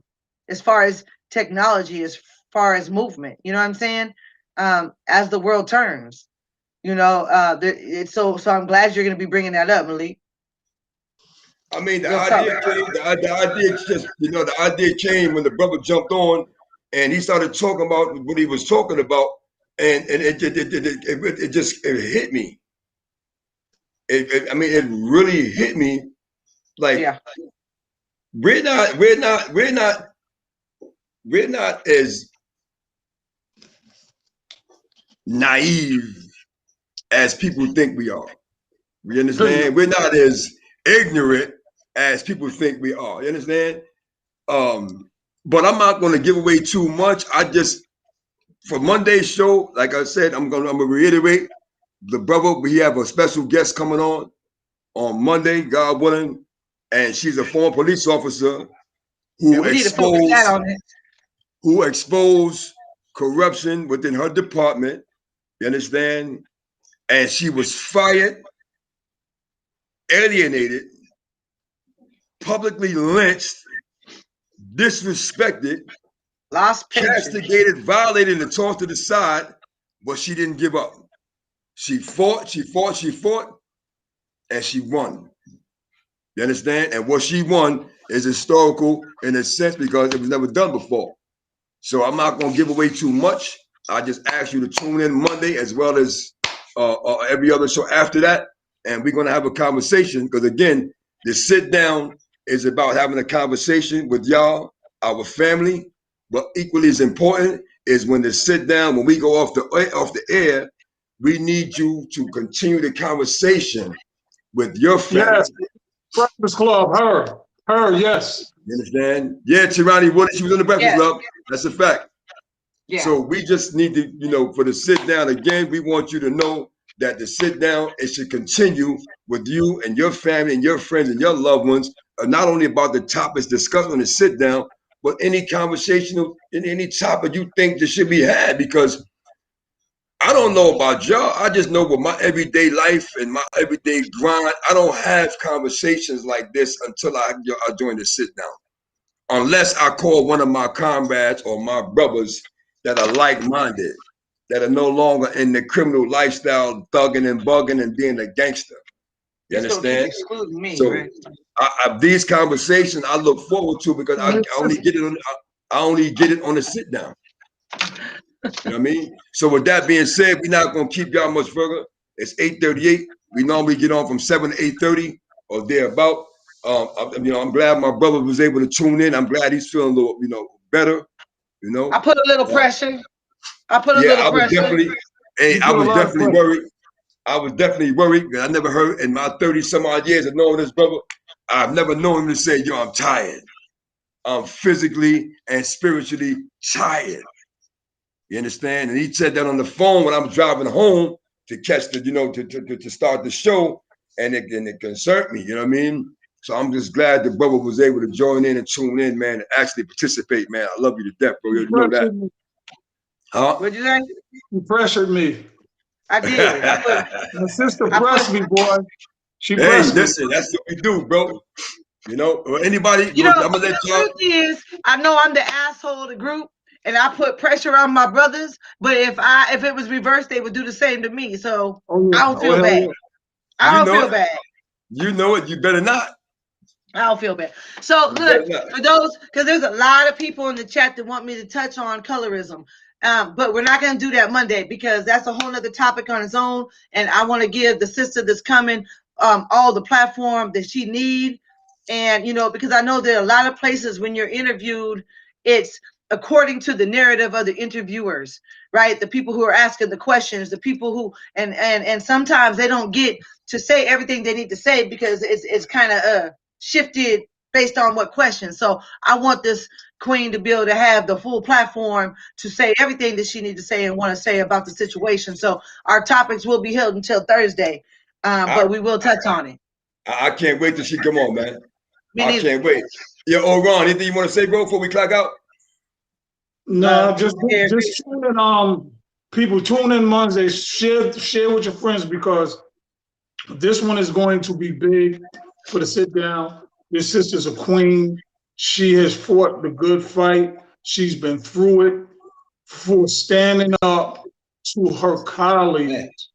as far as technology, as far as movement. You know what I'm saying? As the world turns, you know, it's so I'm glad you're going to be bringing that up, Malik. I mean, the idea came. The idea just, the idea came when the brother jumped on, and he started talking about what he was talking about, and it just hit me. I mean, it really hit me. Like, Yeah. we're not as naive as people think we are. You understand? We're not as ignorant as people think we are. You understand? But I'm not going to give away too much. For Monday's show, like I said, I'm gonna reiterate, the brother, we have a special guest coming on Monday, God willing, and she's a former police officer who exposed corruption within her department. You understand? And she was fired, alienated, publicly lynched, disrespected, castigated, violated, and tossed to the side, but she didn't give up. She fought, and she won. You understand? And what she won is historical in a sense because it was never done before. So I'm not going to give away too much. I just ask you to tune in Monday as well as every other show after that. And we're going to have a conversation because, again, the sit down is about having a conversation with y'all, our family. But equally as important is when the sit down, when we go off the air, we need you to continue the conversation with your family. Yes, Breakfast Club, her, yes. You understand? Yeah, Tirani Woody, she was in the Breakfast Club. That's a fact. Yeah. So we just need to, for the sit down, again, we want you to know that the sit down, it should continue with you and your family and your friends and your loved ones, not only about the topics discussed on the sit down, but any conversation, any topic you think that should be had, because I don't know about y'all. I just know with my everyday life and my everyday grind, I don't have conversations like this until I join the sit down. Unless I call one of my comrades or my brothers that are like-minded, that are no longer in the criminal lifestyle, thugging and bugging and being a gangster. You understand? Me, so right? These conversations I look forward to because I only get it on the sit down. You know what I mean? So with that being said, we're not going to keep y'all much further. It's 8:38. We normally get on from 7 to 8:30 or thereabout. I'm glad my brother was able to tune in. I'm glad he's feeling a little, better. I put a little pressure. I was definitely worried. I was definitely worried because I never heard in my 30 some odd years of knowing this brother, I've never known him to say, yo, I'm tired. I'm physically and spiritually tired. You understand? And he said that on the phone when I was driving home to catch the, to start the show, and it concerned me, you know what I mean? So I'm just glad the brother was able to join in and tune in, man, and actually participate, man. I love you to death, bro. You know that. Huh? What'd you say? You pressured me. I did. My sister pressed me, boy. She pressed me. Listen, that's what we do, bro. Anybody? I'm gonna let y'all. The truth is, I know I'm the asshole of the group, and I put pressure on my brothers. But if it was reversed, they would do the same to me. So I don't feel bad. I don't feel bad. You know it. You better not. I don't feel bad. So look, for those, because there's a lot of people in the chat that want me to touch on colorism. But we're not going to do that Monday because that's a whole other topic on its own. And I want to give the sister that's coming all the platform that she needs. And, because I know there are a lot of places when you're interviewed, it's according to the narrative of the interviewers, right? The people who are asking the questions, the people who, and sometimes they don't get to say everything they need to say because it's kind of shifted based on what questions. So I want this queen to be able to have the full platform to say everything that she needs to say and want to say about the situation. So our topics will be held until Thursday, but we will touch on it. I can't wait till she come on, man. I can't wait. Yeah, Ron, anything you want to say, bro, before we clock out? No, just tune in. People tune in Monday. Share with your friends because this one is going to be big for the sit down. Your sister's a queen. She has fought the good fight. She's been through it for standing up to her colleagues,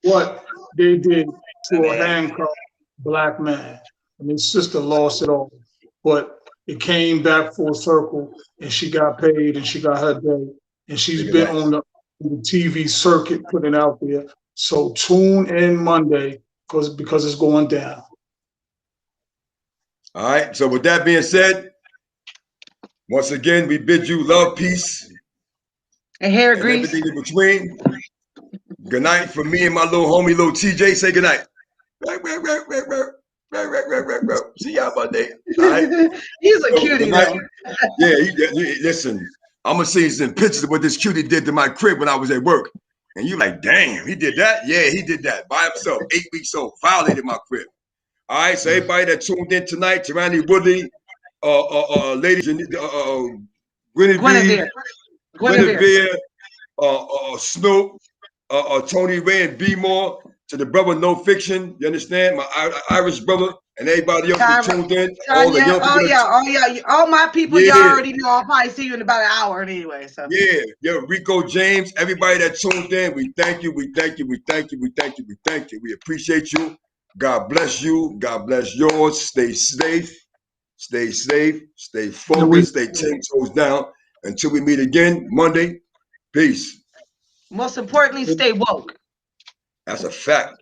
what they did to a handcuffed black man. And his sister lost it all. But it came back full circle, and she got paid, and she got her day. And she's been on the TV circuit putting it out there. So tune in Monday because it's going down. All right. So with that being said, once again, we bid you love, peace, and hair and grease. everything in between. Good night from me and my little homie, little TJ. Say good night. See y'all Monday. All right? He's a cutie, though. Yeah, listen, I'm going to see some pictures of what this cutie did to my crib when I was at work. And you like, damn, he did that? Yeah, he did that by himself, 8 weeks old, violated my crib. All right, so everybody that tuned in tonight, Tyranny Woodley, ladies, Guinevere, Snoop, Tony Ray and B More, to the brother No Fiction, you understand? My Irish brother and everybody else that tuned in. All the young people. All my people, y'all already know. I'll probably see you in about an hour anyway. So yeah, Rico James, everybody that tuned in, we thank you, we thank you, we thank you, we thank you, we thank you. We appreciate you. God bless you. God bless yours. Stay safe. Stay safe. Stay focused. Stay 10 toes down. Until we meet again Monday. Peace. Most importantly, stay woke. That's a fact.